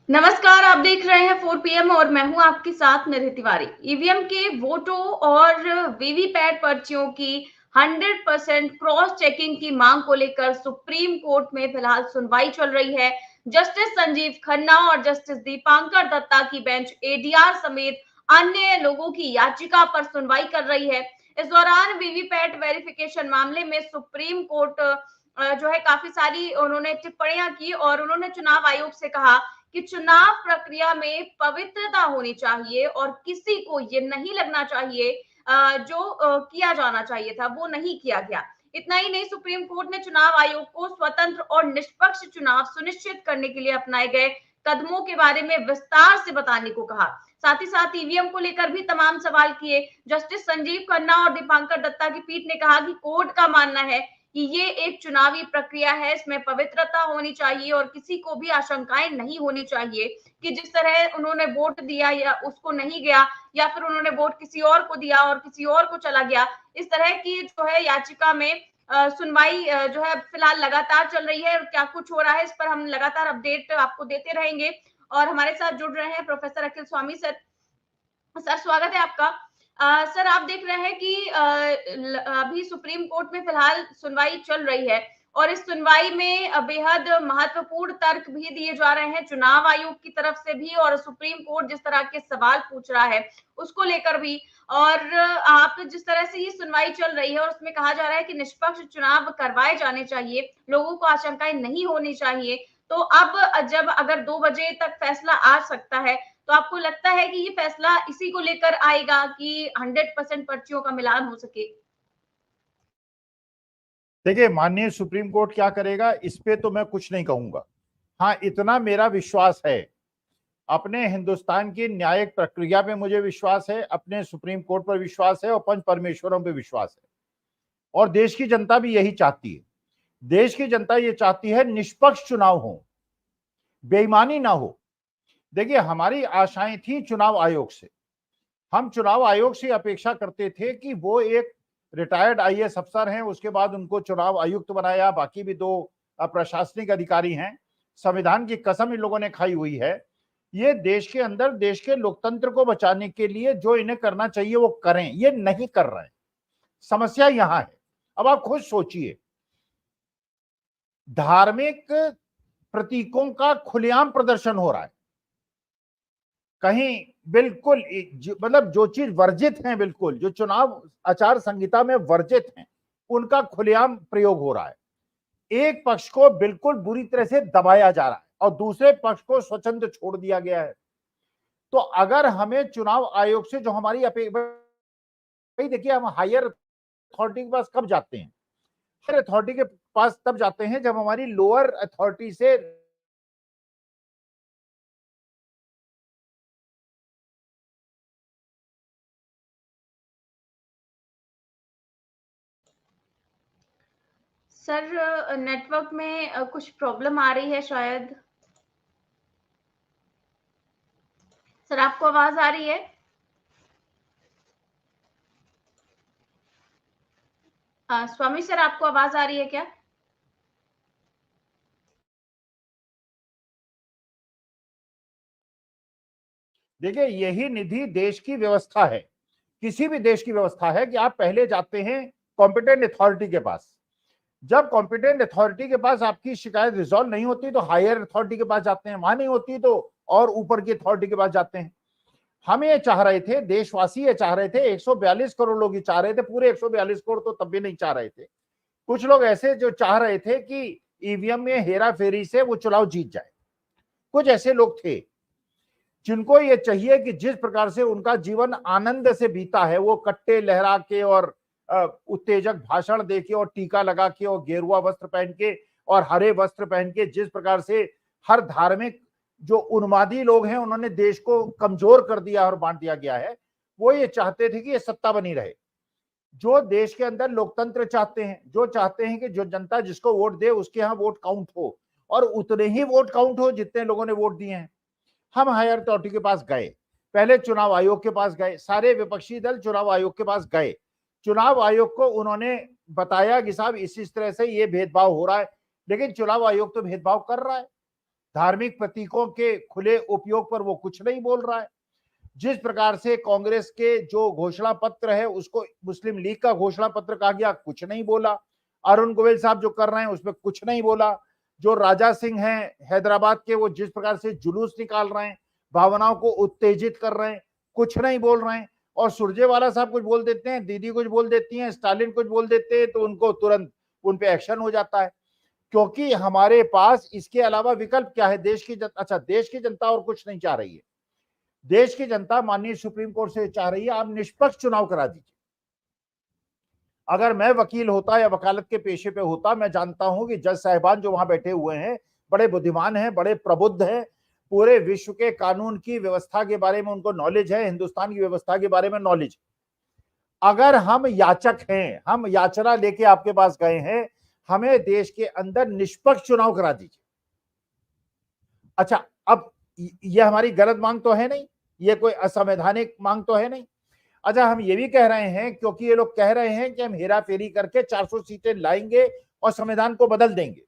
नमस्कार, आप देख रहे हैं 4 पीएम और मैं हूं आपके साथ निधि तिवारी। ईवीएम के वोटों और वीवीपैट पर्चियों की 100% क्रॉस चेकिंग की मांग को लेकर सुप्रीम कोर्ट में फिलहाल सुनवाई चल रही है। जस्टिस संजीव खन्ना और जस्टिस दीपांकर दत्ता की बेंच एडीआर समेत अन्य लोगों की याचिका पर सुनवाई कर रही है। इस दौरान वीवीपैट वेरिफिकेशन मामले में सुप्रीम कोर्ट जो है काफी सारी उन्होंने टिप्पणियां की और उन्होंने चुनाव आयोग से कहा कि चुनाव प्रक्रिया में पवित्रता होनी चाहिए और किसी को ये नहीं लगना चाहिए जो किया जाना चाहिए था वो नहीं किया गया। इतना ही नहीं, सुप्रीम कोर्ट ने चुनाव आयोग को स्वतंत्र और निष्पक्ष चुनाव सुनिश्चित करने के लिए अपनाए गए कदमों के बारे में विस्तार से बताने को कहा। साथ ही साथ ईवीएम को लेकर भी तमाम सवाल किए। जस्टिस संजीव खन्ना और दीपांकर दत्ता की पीठ ने कहा कि कोर्ट का मानना है कि ये एक चुनावी प्रक्रिया है, इसमें पवित्रता होनी चाहिए और किसी को भी आशंकाएं नहीं होनी चाहिए कि जिस तरह उन्होंने वोट दिया या उसको नहीं गया या फिर उन्होंने वोट किसी और को दिया और किसी और को चला गया। इस तरह की जो है याचिका में सुनवाई जो है फिलहाल लगातार चल रही है और क्या कुछ हो रहा है इस पर हम लगातार अपडेट आपको देते रहेंगे। और हमारे साथ जुड़ रहे हैं प्रोफेसर अखिल स्वामी सर। सर, स्वागत है आपका। सर, आप देख रहे हैं कि अभी सुप्रीम कोर्ट में फिलहाल सुनवाई चल रही है और इस सुनवाई में बेहद महत्वपूर्ण तर्क भी दिए जा रहे हैं चुनाव आयोग की तरफ से भी और सुप्रीम कोर्ट जिस तरह के सवाल पूछ रहा है उसको लेकर भी। और आप जिस तरह से ये सुनवाई चल रही है और उसमें कहा जा रहा है कि निष्पक्ष चुनाव करवाए जाने चाहिए, लोगों को आशंकाएं नहीं होनी चाहिए। तो अब जब अगर 2 बजे तक फैसला आ सकता है तो आपको लगता है कि ये फैसला इसी को लेकर आएगा कि 100% पर्चियों का मिलान हो सके? देखिए, माननीय सुप्रीम कोर्ट क्या करेगा इस पे तो मैं कुछ नहीं कहूंगा। हाँ, इतना मेरा विश्वास है, अपने हिंदुस्तान की न्यायिक प्रक्रिया पे मुझे विश्वास है, अपने सुप्रीम कोर्ट पर विश्वास है और पंच परमेश्वरों पे विश्वास है। और देश की जनता भी यही चाहती है। देश की जनता ये चाहती है निष्पक्ष चुनाव हो, बेईमानी ना हो। देखिए, हमारी आशाएं थी चुनाव आयोग से। हम चुनाव आयोग से अपेक्षा करते थे कि वो एक रिटायर्ड आईएएस अफसर हैं, उसके बाद उनको चुनाव आयुक्त बनाया, बाकी भी दो प्रशासनिक अधिकारी हैं। संविधान की कसम इन लोगों ने खाई हुई है। ये देश के अंदर देश के लोकतंत्र को बचाने के लिए जो इन्हें करना चाहिए वो करें, ये नहीं कर रहे हैं। समस्या यहां है। अब आप खुद सोचिए, धार्मिक प्रतीकों का खुलेआम प्रदर्शन हो रहा है। कहीं बिल्कुल मतलब जो चीज वर्जित है, बिल्कुल जो चुनाव आचार संहिता में वर्जित हैं, उनका खुलेआम प्रयोग हो रहा है। एक पक्ष को बिल्कुल बुरी तरह से दबाया जा रहा है और दूसरे पक्ष को स्वतंत्र छोड़ दिया गया है। तो अगर हमें चुनाव आयोग से जो हमारी अपेक्षा, देखिए हम हायर अथॉरिटी के पास कब जाते हैं? हायर अथॉरिटी के पास तब जाते हैं जब हमारी लोअर अथॉरिटी से सर, नेटवर्क में कुछ प्रॉब्लम आ रही है शायद। सर, आपको आवाज आ रही है? स्वामी सर, आपको आवाज आ रही है क्या? देखिए, यही निधि देश की व्यवस्था है। किसी भी देश की व्यवस्था है कि आप पहले जाते हैं कॉम्पिटेंट अथॉरिटी के पास। जब कॉम्पिटेंट अथॉरिटी के पास आपकी शिकायत रिजॉल्व नहीं होती तो हायर अथॉरिटी के पास जाते हैं, वहां नहीं होती तो और ऊपर की अथॉरिटी के पास जाते हैं। हम ये चाह रहे थे, देशवासी ये चाह रहे थे, 142 करोड़ लोग ये चाह रहे थे, पूरे 142 करोड़ तो तब भी नहीं चाह रहे थे। कुछ लोग ऐसे जो चाह रहे थे कि ईवीएम में हेरा फेरी से वो चुनाव जीत जाए। कुछ ऐसे लोग थे जिनको ये चाहिए कि जिस प्रकार से उनका जीवन आनंद से बीता है, वो कट्टे लहरा के और उत्तेजक भाषण दे के और टीका लगा के और गेरुआ वस्त्र पहन के और हरे वस्त्र पहन के जिस प्रकार से हर धार्मिक जो उन्मादी लोग हैं उन्होंने देश को कमजोर कर दिया और बांट दिया गया है, वो ये चाहते थे कि ये सत्ता बनी रहे। जो देश के अंदर लोकतंत्र चाहते हैं, जो चाहते हैं कि जो जनता जिसको वोट दे उसके यहाँ वोट काउंट हो और उतने ही वोट काउंट हो जितने लोगों ने वोट दिए हैं। हम हायर अथॉरिटी के पास गए, पहले चुनाव आयोग के पास गए, सारे विपक्षी दल चुनाव आयोग के पास गए। चुनाव आयोग को उन्होंने बताया कि साहब इस तरह से ये भेदभाव हो रहा है, लेकिन चुनाव आयोग तो भेदभाव कर रहा है। धार्मिक प्रतीकों के खुले उपयोग पर वो कुछ नहीं बोल रहा है। जिस प्रकार से कांग्रेस के जो घोषणा पत्र है उसको मुस्लिम लीग का घोषणा पत्र कहा गया, कुछ नहीं बोला। अरुण गोविल साहब जो कर रहे हैं उसमें कुछ नहीं बोला। जो राजा सिंह हैं हैदराबाद के, वो जिस प्रकार से जुलूस निकाल रहे हैं, भावनाओं को उत्तेजित कर रहे हैं, कुछ नहीं बोल रहे हैं। और सुरजेवाला साहब कुछ बोल देते हैं, दीदी कुछ बोल देती हैं, स्टालिन कुछ बोल देते हैं, तो उनको तुरंत उन पे एक्शन हो जाता है। क्योंकि हमारे पास इसके अलावा विकल्प क्या है? देश की देश की जनता और कुछ नहीं चाह रही है। देश की जनता माननीय सुप्रीम कोर्ट से चाह रही है आप निष्पक्ष चुनाव करा दीजिए। अगर मैं वकील होता या वकालत के पेशे पे होता, मैं जानता हूं कि जज साहिबान जो वहां बैठे हुए हैं बड़े बुद्धिमान हैं, बड़े प्रबुद्ध हैं, पूरे विश्व के कानून की व्यवस्था के बारे में उनको नॉलेज है, हिंदुस्तान की व्यवस्था के बारे में नॉलेज। अगर हम याचक हैं, हम याचना लेके आपके पास गए हैं, हमें देश के अंदर निष्पक्ष चुनाव करा दीजिए। अच्छा, अब ये हमारी गलत मांग तो है नहीं, ये कोई असंवैधानिक मांग तो है नहीं। अच्छा, हम ये भी कह रहे हैं क्योंकि ये लोग कह रहे हैं कि हम हेरा फेरी करके 400 सीटें लाएंगे और संविधान को बदल देंगे,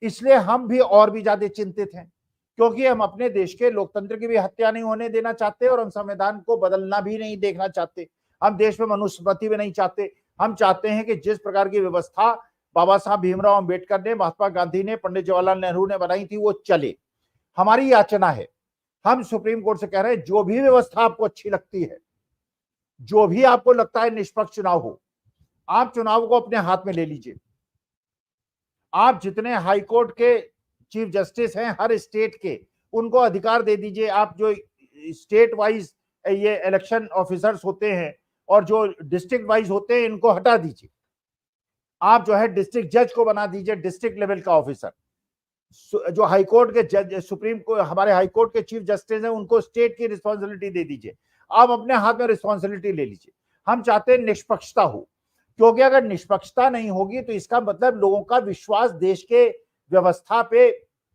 इसलिए हम भी और भी ज्यादा चिंतित हैं, क्योंकि हम अपने देश के लोकतंत्र की भी हत्या नहीं होने देना चाहते और हम संविधान को बदलना भी नहीं देखना चाहते। हम देश में मनुस्मृति भी नहीं चाहते। हम चाहते हैं कि जिस प्रकार की व्यवस्था बाबा साहब भीमराव अंबेडकर ने, महात्मा गांधी ने, पंडित जवाहरलाल नेहरू ने बनाई थी वो चले। हमारी याचना है, हम सुप्रीम कोर्ट से कह रहे हैं जो भी व्यवस्था आपको अच्छी लगती है, जो भी आपको लगता है निष्पक्ष चुनाव हो, आप चुनाव को अपने हाथ में ले लीजिए। आप जितने हाईकोर्ट के चीफ जस्टिस हैं हर स्टेट के, उनको अधिकार दे दीजिए। आप जो स्टेट वाइज ये इलेक्शन ऑफिसर्स होते हैं और जो डिस्ट्रिक्ट वाइज होते हैं, इनको हटा दीजिए। आप जो है डिस्ट्रिक्ट जज को बना दीजिए डिस्ट्रिक्ट लेवल का ऑफिसर। जो हाईकोर्ट के जज, सुप्रीम कोर्ट, हमारे हाईकोर्ट के चीफ जस्टिस हैं, उनको स्टेट की रिस्पॉन्सिबिलिटी दे दीजिए। आप अपने हाथ में रिस्पॉन्सिबिलिटी ले लीजिए। हम चाहते हैं निष्पक्षता हो, क्योंकि अगर निष्पक्षता नहीं होगी तो इसका मतलब लोगों का विश्वास देश के व्यवस्था पे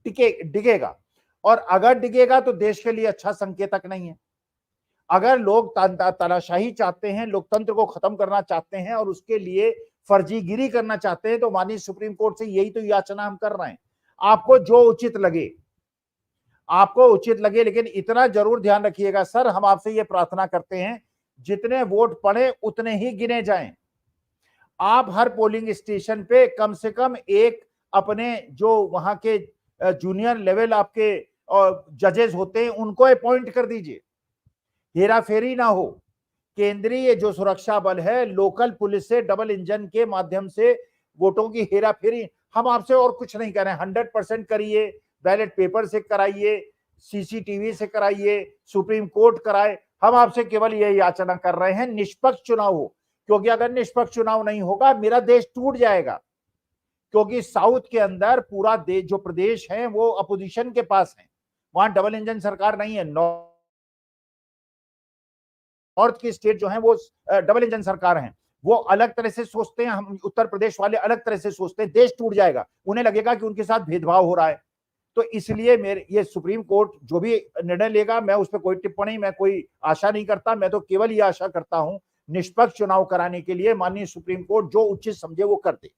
डिगेगा, और अगर डिगेगा तो देश के लिए अच्छा संकेतक नहीं है। अगर लोग तानाशाही चाहते हैं, लोकतंत्र को खत्म करना चाहते हैं और उसके लिए फर्जीगिरी करना चाहते हैं, तो माननीय सुप्रीम कोर्ट से यही तो याचना हम कर रहे हैं। आपको जो उचित लगे, आपको उचित लगे, लेकिन इतना जरूर ध्यान रखिएगा सर, हम आपसे ये प्रार्थना करते हैं जितने वोट पड़े उतने ही गिने जाएं। आप हर पोलिंग स्टेशन पे कम से कम एक अपने जो वहां के जूनियर लेवल आपके जजेस होते हैं उनको अपॉइंट कर दीजिए। हेरा फेरी ना हो। केंद्रीय जो सुरक्षा बल है, लोकल पुलिस से डबल इंजन के माध्यम से वोटों की हेरा फेरी, हम आपसे और कुछ नहीं कह रहे हैं। 100% करिए, बैलेट पेपर से कराइए, सीसीटीवी से कराइए, सुप्रीम कोर्ट कराए। हम आपसे केवल यही याचना कर रहे हैं निष्पक्ष चुनाव हो, क्योंकि अगर निष्पक्ष चुनाव नहीं होगा मेरा देश टूट जाएगा। क्योंकि साउथ के अंदर पूरा देश, जो प्रदेश है वो अपोजिशन के पास है, वहां डबल इंजन सरकार नहीं है। नॉर्थ की स्टेट जो है वो डबल इंजन सरकार है, वो अलग तरह से सोचते हैं। हम उत्तर प्रदेश वाले अलग तरह से सोचते हैं। देश टूट जाएगा, उन्हें लगेगा कि उनके साथ भेदभाव हो रहा है। तो इसलिए मेरे ये सुप्रीम कोर्ट जो भी निर्णय लेगा, मैं उस पर कोई टिप्पणी, मैं कोई आशा नहीं करता। मैं तो केवल ये आशा करता हूं निष्पक्ष चुनाव कराने के लिए माननीय सुप्रीम कोर्ट जो उचित समझे वो कर दे।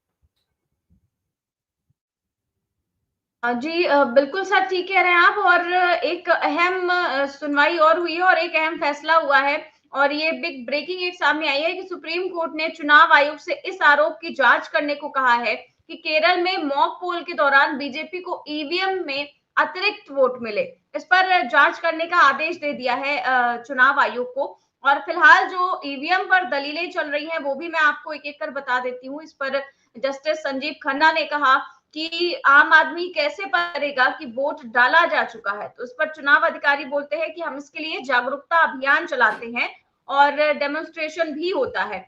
जी बिल्कुल सर, ठीक कह रहे हैं आप। और एक अहम सुनवाई और हुई है और एक अहम फैसला हुआ है, और ये बिग ब्रेकिंग एक सामने आई है कि सुप्रीम कोर्ट ने चुनाव आयोग से इस आरोप की जांच करने को कहा है कि केरल में मॉक पोल के दौरान बीजेपी को ईवीएम में अतिरिक्त वोट मिले। इस पर जांच करने का आदेश दे दिया है चुनाव आयोग को। और फिलहाल जो ईवीएम पर दलीलें चल रही हैं वो भी मैं आपको एक एक कर बता देती हूँ। इस पर जस्टिस संजीव खन्ना ने कहा कि आम आदमी कैसे करेगा कि वोट डाला जा चुका है। तो इस पर चुनाव अधिकारी बोलते हैं कि हम इसके लिए जागरूकता अभियान चलाते हैं और डेमोन्स्ट्रेशन भी होता है।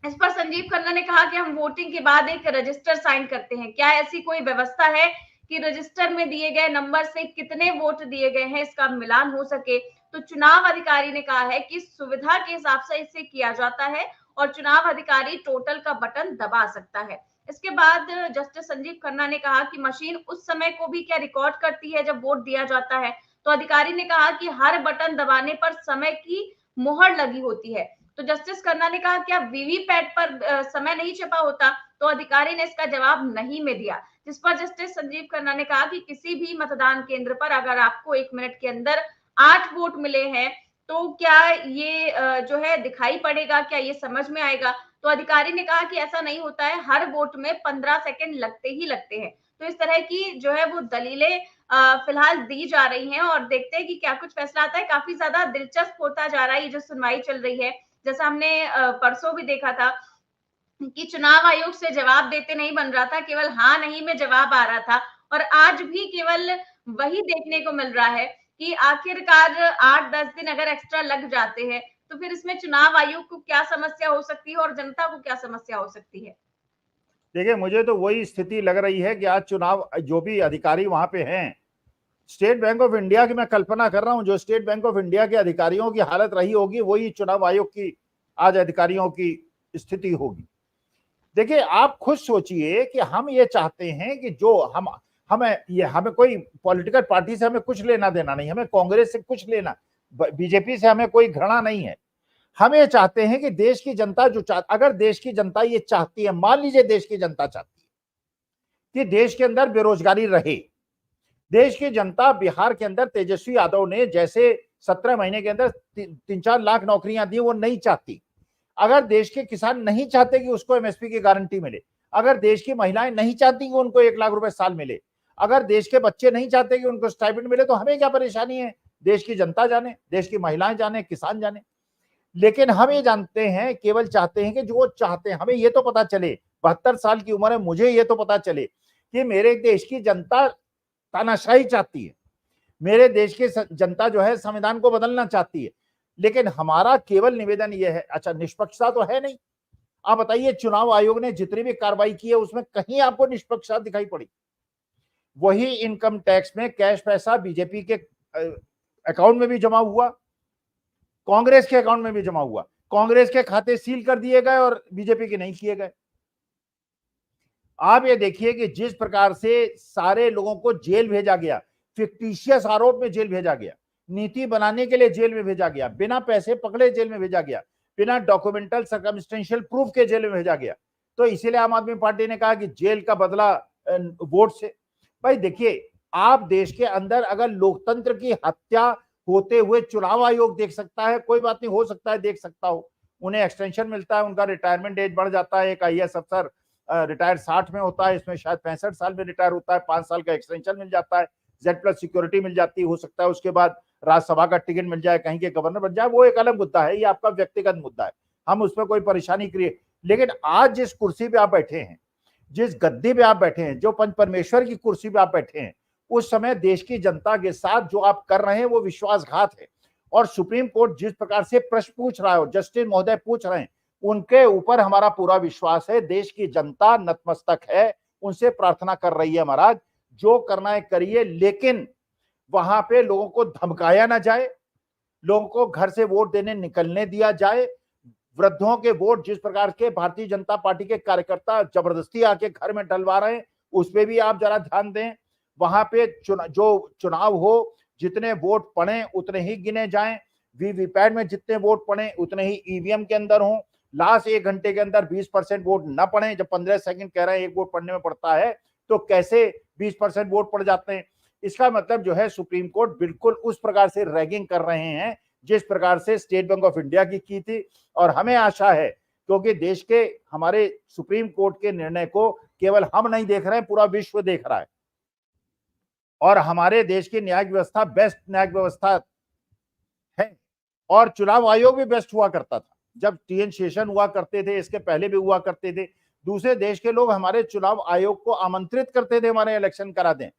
इस पर संजीव खन्ना ने कहा कि हम वोटिंग के बाद एक रजिस्टर साइन करते हैं। क्या ऐसी कोई व्यवस्था है कि रजिस्टर में दिए गए नंबर से कितने वोट दिए गए हैं इसका मिलान हो सके? तो चुनाव अधिकारी ने कहा है कि सुविधा के हिसाब से इसे किया जाता है और चुनाव अधिकारी टोटल का बटन दबा सकता है। इसके बाद जस्टिस संजीव खन्ना ने कहा कि मशीन उस समय को भी क्या रिकॉर्ड करती है जब वोट दिया जाता है? तो अधिकारी ने कहा कि हर बटन दबाने पर समय की मुहर लगी होती है। तो जस्टिस खन्ना ने कहा क्या वीवीपैट पर समय नहीं छपा होता? तो अधिकारी ने इसका जवाब नहीं में दिया, जिस पर जस्टिस संजीव खन्ना ने कहा कि किसी भी मतदान केंद्र पर अगर आपको 1 मिनट के अंदर 8 वोट मिले हैं, तो क्या ये जो है दिखाई पड़ेगा, क्या ये समझ में आएगा? तो अधिकारी ने कहा कि ऐसा नहीं होता है, हर वोट में 15 सेकंड लगते ही लगते हैं। तो इस तरह की जो है वो दलीलें फिलहाल दी जा रही हैं और देखते हैं कि क्या कुछ फैसला आता है। काफी ज्यादा दिलचस्प होता जा रहा है ये जो सुनवाई चल रही है। जैसा हमने परसों भी देखा था कि चुनाव आयोग से जवाब देते नहीं बन रहा था, केवल हाँ नहीं में जवाब आ रहा था। और आज भी केवल वही देखने को मिल रहा है कि आखिरकार 8-10 दिन अगर एक्स्ट्रा लग जाते हैं, तो फिर इसमें चुनाव आयोग को क्या समस्या हो सकती है और जनता को क्या समस्या हो सकती है? देखिए, मुझे तो वही स्थिति लग रही है कि आज चुनाव जो भी अधिकारी वहां पे हैं, स्टेट बैंक ऑफ इंडिया की मैं कल्पना कर रहा हूं, जो स्टेट बैंक ऑफ इंडिया के अधिकारियों की हालत रही होगी वही चुनाव आयोग की आज अधिकारियों की स्थिति होगी। देखिए, आप खुद सोचिए कि हम ये चाहते हैं कि जो हमें कोई पॉलिटिकल पार्टी से हमें कुछ लेना देना नहीं, हमें कांग्रेस से कुछ लेना, बीजेपी से हमें कोई घृणा नहीं है। हम ये चाहते हैं कि देश की जनता अगर देश की जनता ये चाहती है, मान लीजिए देश की जनता चाहती है कि देश के अंदर बेरोजगारी रहे, देश की जनता बिहार के अंदर तेजस्वी यादव ने जैसे 17 महीने के अंदर 3-4 लाख नौकरियां दी, वो नहीं चाहती। अगर देश के किसान नहीं चाहते कि उसको एमएसपी की गारंटी मिले, अगर देश की महिलाएं नहीं चाहती कि उनको 1 लाख रुपए साल मिले, अगर देश के बच्चे नहीं चाहते कि उनको स्टाइपेंड मिले, तो हमें क्या परेशानी है? देश की जनता जाने, देश की महिलाएं जाने, किसान जाने। लेकिन हम ये जानते हैं, केवल चाहते हैं कि जो चाहते हैं, हमें ये तो पता चले, 72 साल की उम्र है, मुझे ये तो पता चले कि मेरे देश की जनता तानाशाही चाहती है, मेरे देश की जनता जो है संविधान को बदलना चाहती है। लेकिन हमारा केवल निवेदन यह है, अच्छा निष्पक्षता तो है नहीं। आप बताइए, चुनाव आयोग ने जितनी भी कार्रवाई की है उसमें कहीं आपको निष्पक्षता दिखाई पड़ी? वही इनकम टैक्स में कैश पैसा बीजेपी के अकाउंट में भी जमा हुआ, कांग्रेस के अकाउंट में भी जमा हुआ, कांग्रेस के खाते सील कर दिए गए और बीजेपी के नहीं किए गए। आप ये देखिए कि जिस प्रकार से सारे लोगों को जेल भेजा गया, फिक्टिशियस आरोप में जेल भेजा गया, नीति बनाने के लिए जेल में भेजा गया, बिना पैसे पकड़े जेल में भेजा गया, बिना डॉक्यूमेंटल सर्कमस्टेंशियल प्रूफ के जेल में भेजा गया। तो इसीलिए आम आदमी पार्टी ने कहा कि जेल का बदला वोट से। भाई देखिए, आप देश के अंदर अगर लोकतंत्र की हत्या होते हुए चुनाव आयोग देख सकता है, कोई बात नहीं, हो सकता है देख सकता हो, उन्हें एक्सटेंशन मिलता है, उनका रिटायरमेंट एज बढ़ जाता है। एक आईएएस अफसर रिटायर 60 में होता है, इसमें शायद 65 साल में रिटायर होता है, 5 साल का एक्सटेंशन मिल जाता है, Z+ सिक्योरिटी मिल जाती है, हो सकता है उसके बाद राज्यसभा का टिकट मिल जाए, कहीं के गवर्नर बन जाए, वो एक अलग मुद्दा है, ये आपका व्यक्तिगत मुद्दा है, हम उसमें कोई परेशानी क्रिएट। लेकिन आज जिस कुर्सी पे आप बैठे हैं, जिस गद्दी पे आप बैठे हैं, जो पंच परमेश्वर की कुर्सी पे आप बैठे हैं, उस समय देश की जनता के साथ जो आप कर रहे हैं वो विश्वासघात है। और सुप्रीम कोर्ट जिस प्रकार से प्रश्न पूछ रहा है, जस्टिस महोदय पूछ रहे हैं, उनके ऊपर हमारा पूरा विश्वास है। देश की जनता नतमस्तक है, उनसे प्रार्थना कर रही है, महाराज जो करना है करिए, लेकिन वहां पे लोगों को धमकाया ना जाए, लोगों को घर से वोट देने निकलने दिया जाए। वृद्धों के वोट जिस प्रकार के भारतीय जनता पार्टी के कार्यकर्ता जबरदस्ती आके घर में डलवा रहे हैं, उस पर भी आप जरा ध्यान दें। वहां पे जो चुनाव हो, जितने वोट पड़े उतने ही गिने जाएं, वीवीपैट में जितने वोट पड़े उतने ही ईवीएम के अंदर हों। लास्ट 1 घंटे के अंदर 20% वोट न पड़े, जब 15 सेकंड कह रहे हैं एक वोट पड़ने में पड़ता है, तो कैसे 20% वोट पड़ जाते हैं? इसका मतलब जो है सुप्रीम कोर्ट बिल्कुल उस प्रकार से रैगिंग कर रहे हैं जिस प्रकार से स्टेट बैंक ऑफ इंडिया की थी। और हमें आशा है, क्योंकि देश के हमारे सुप्रीम कोर्ट के निर्णय को केवल हम नहीं देख रहे हैं, पूरा विश्व देख रहा है। और हमारे देश की न्यायिक व्यवस्था बेस्ट न्यायिक व्यवस्था है, और चुनाव आयोग भी बेस्ट हुआ करता था। जब टीएन शेषन हुआ करते थे, इसके पहले भी हुआ करते थे, दूसरे देश के लोग हमारे चुनाव आयोग को आमंत्रित करते थे हमारे इलेक्शन करा दें।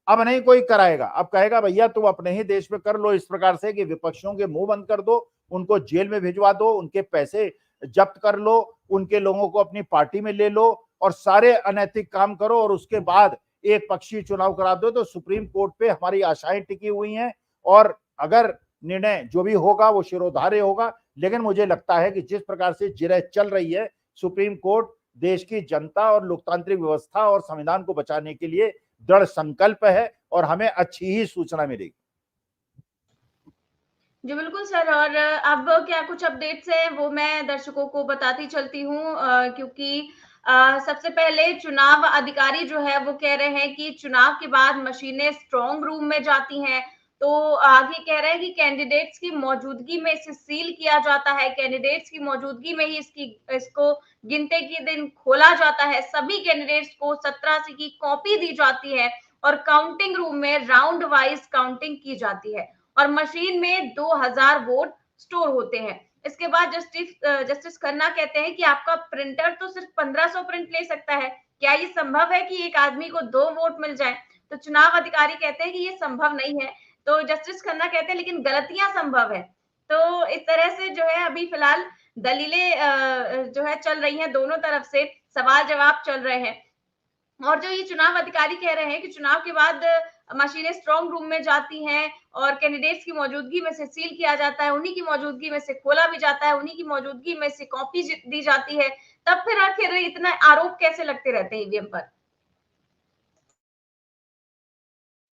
अब नहीं कोई कराएगा, अब कहेगा भैया तुम अपने ही देश में कर लो, इस प्रकार से कि विपक्षियों के मुंह बंद कर दो, उनको जेल में भिजवा दो, उनके पैसे जब्त कर लो, उनके लोगों को अपनी पार्टी में ले लो और सारे अनैतिक काम करो, और उसके बाद एक पक्षीय चुनाव करा दो। तो सुप्रीम कोर्ट पे हमारी आशाएं टिकी हुई हैं, और अगर निर्णय जो भी होगा वो शिरोधार्य होगा। लेकिन मुझे लगता है कि जिस प्रकार से जिरह चल रही है, सुप्रीम कोर्ट देश की जनता और लोकतांत्रिक व्यवस्था और संविधान को बचाने के लिए दृढ़ संकल्प है, और हमें अच्छी ही सूचना मिलेगी। जी बिल्कुल सर। और अब क्या कुछ अपडेट्स है वो मैं दर्शकों को बताती चलती हूँ, क्योंकि सबसे पहले चुनाव अधिकारी जो है वो कह रहे हैं कि चुनाव के बाद मशीनें स्ट्रांग रूम में जाती हैं। तो आगे कह रहे हैं कि कैंडिडेट्स की मौजूदगी में इसे सील किया जाता है, कैंडिडेट्स की मौजूदगी में ही इसको गिनते के दिन खोला जाता है। सभी कैंडिडेट्स को 17 की कॉपी दी जाती है और काउंटिंग रूम में राउंड वाइज काउंटिंग की जाती है और मशीन में 2000 वोट स्टोर होते हैं। इसके बाद जस्टिस खन्ना कहते हैं कि आपका प्रिंटर तो सिर्फ 1500 प्रिंट ले सकता है, क्या ये संभव है कि एक आदमी को 2 वोट मिल जाए? तो चुनाव अधिकारी कहते हैं कि ये संभव नहीं है। तो जस्टिस खन्ना कहते हैं लेकिन गलतियां संभव है। तो इस तरह से जो है अभी फिलहाल दलीलें जो है चल रही हैं, दोनों तरफ से सवाल जवाब चल रहे हैं। और जो ये चुनाव अधिकारी कह रहे हैं कि चुनाव के बाद मशीनें स्ट्रांग रूम में जाती हैं और कैंडिडेट्स की मौजूदगी में से सील किया जाता है, उन्हीं की मौजूदगी में से खोला भी जाता है, उन्हीं की मौजूदगी में से कॉपी दी जाती है। तब फिर आखिर इतना आरोप कैसे लगते रहते हैं ईवीएम पर?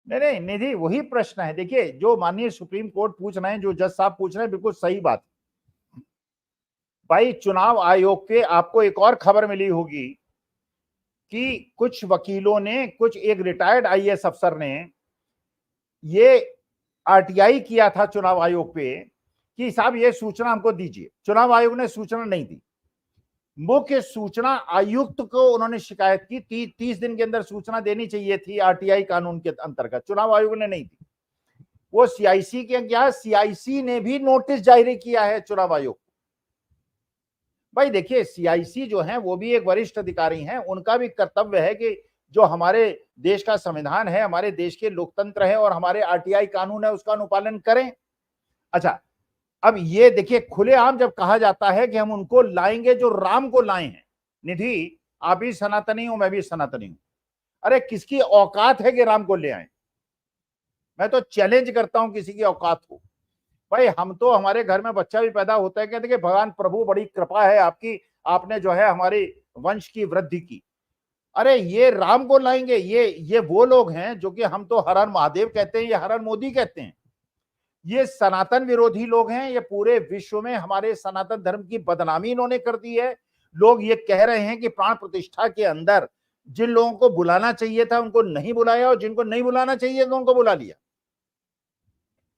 नहीं निधि, वही प्रश्न है। देखिए, जो माननीय सुप्रीम कोर्ट पूछ रहे हैं, जो जज साहब पूछ रहे हैं, बिल्कुल सही बात। भाई, चुनाव आयोग के आपको एक और खबर मिली होगी कि कुछ वकीलों ने, कुछ एक रिटायर्ड आईएएस अफसर ने ये आरटीआई किया था चुनाव आयोग पे कि साहब ये सूचना हमको दीजिए। चुनाव आयोग ने सूचना नहीं दी। मुख्य सूचना आयुक्त को उन्होंने शिकायत की, 30 दिन के अंदर सूचना देनी चाहिए थी आरटीआई कानून के अंतर्गत, चुनाव आयोग ने नहीं दी। वो सीआईसी के क्या, सीआईसी ने भी नोटिस जारी किया है चुनाव आयोग। भाई देखिए, सीआईसी जो है वो भी एक वरिष्ठ अधिकारी हैं, उनका भी कर्तव्य है कि जो हमारे देश का संविधान है, हमारे देश के लोकतंत्र है और हमारे आरटीआई कानून है, उसका अनुपालन करें। अच्छा, अब ये देखिए, खुलेआम जब कहा जाता है कि हम उनको लाएंगे जो राम को लाए हैं। निधि, आप भी सनातनी हूं, मैं भी सनातनी हूं। अरे किसकी औकात है कि राम को ले आए? मैं तो चैलेंज करता हूं किसी की औकात हो। भाई, हम तो, हमारे घर में बच्चा भी पैदा होता है, कहते कि भगवान प्रभु बड़ी कृपा है आपकी, आपने जो है हमारी वंश की वृद्धि की। अरे ये राम को लाएंगे? ये वो लोग हैं जो कि हम तो हर हर महादेव कहते हैं, ये हर हर मोदी कहते हैं। ये सनातन विरोधी लोग हैं। ये पूरे विश्व में हमारे सनातन धर्म की बदनामी इन्होंने कर दी है। लोग ये कह रहे हैं कि प्राण प्रतिष्ठा के अंदर जिन लोगों को बुलाना चाहिए था उनको नहीं बुलाया और जिनको नहीं बुलाना चाहिए था उनको बुला लिया।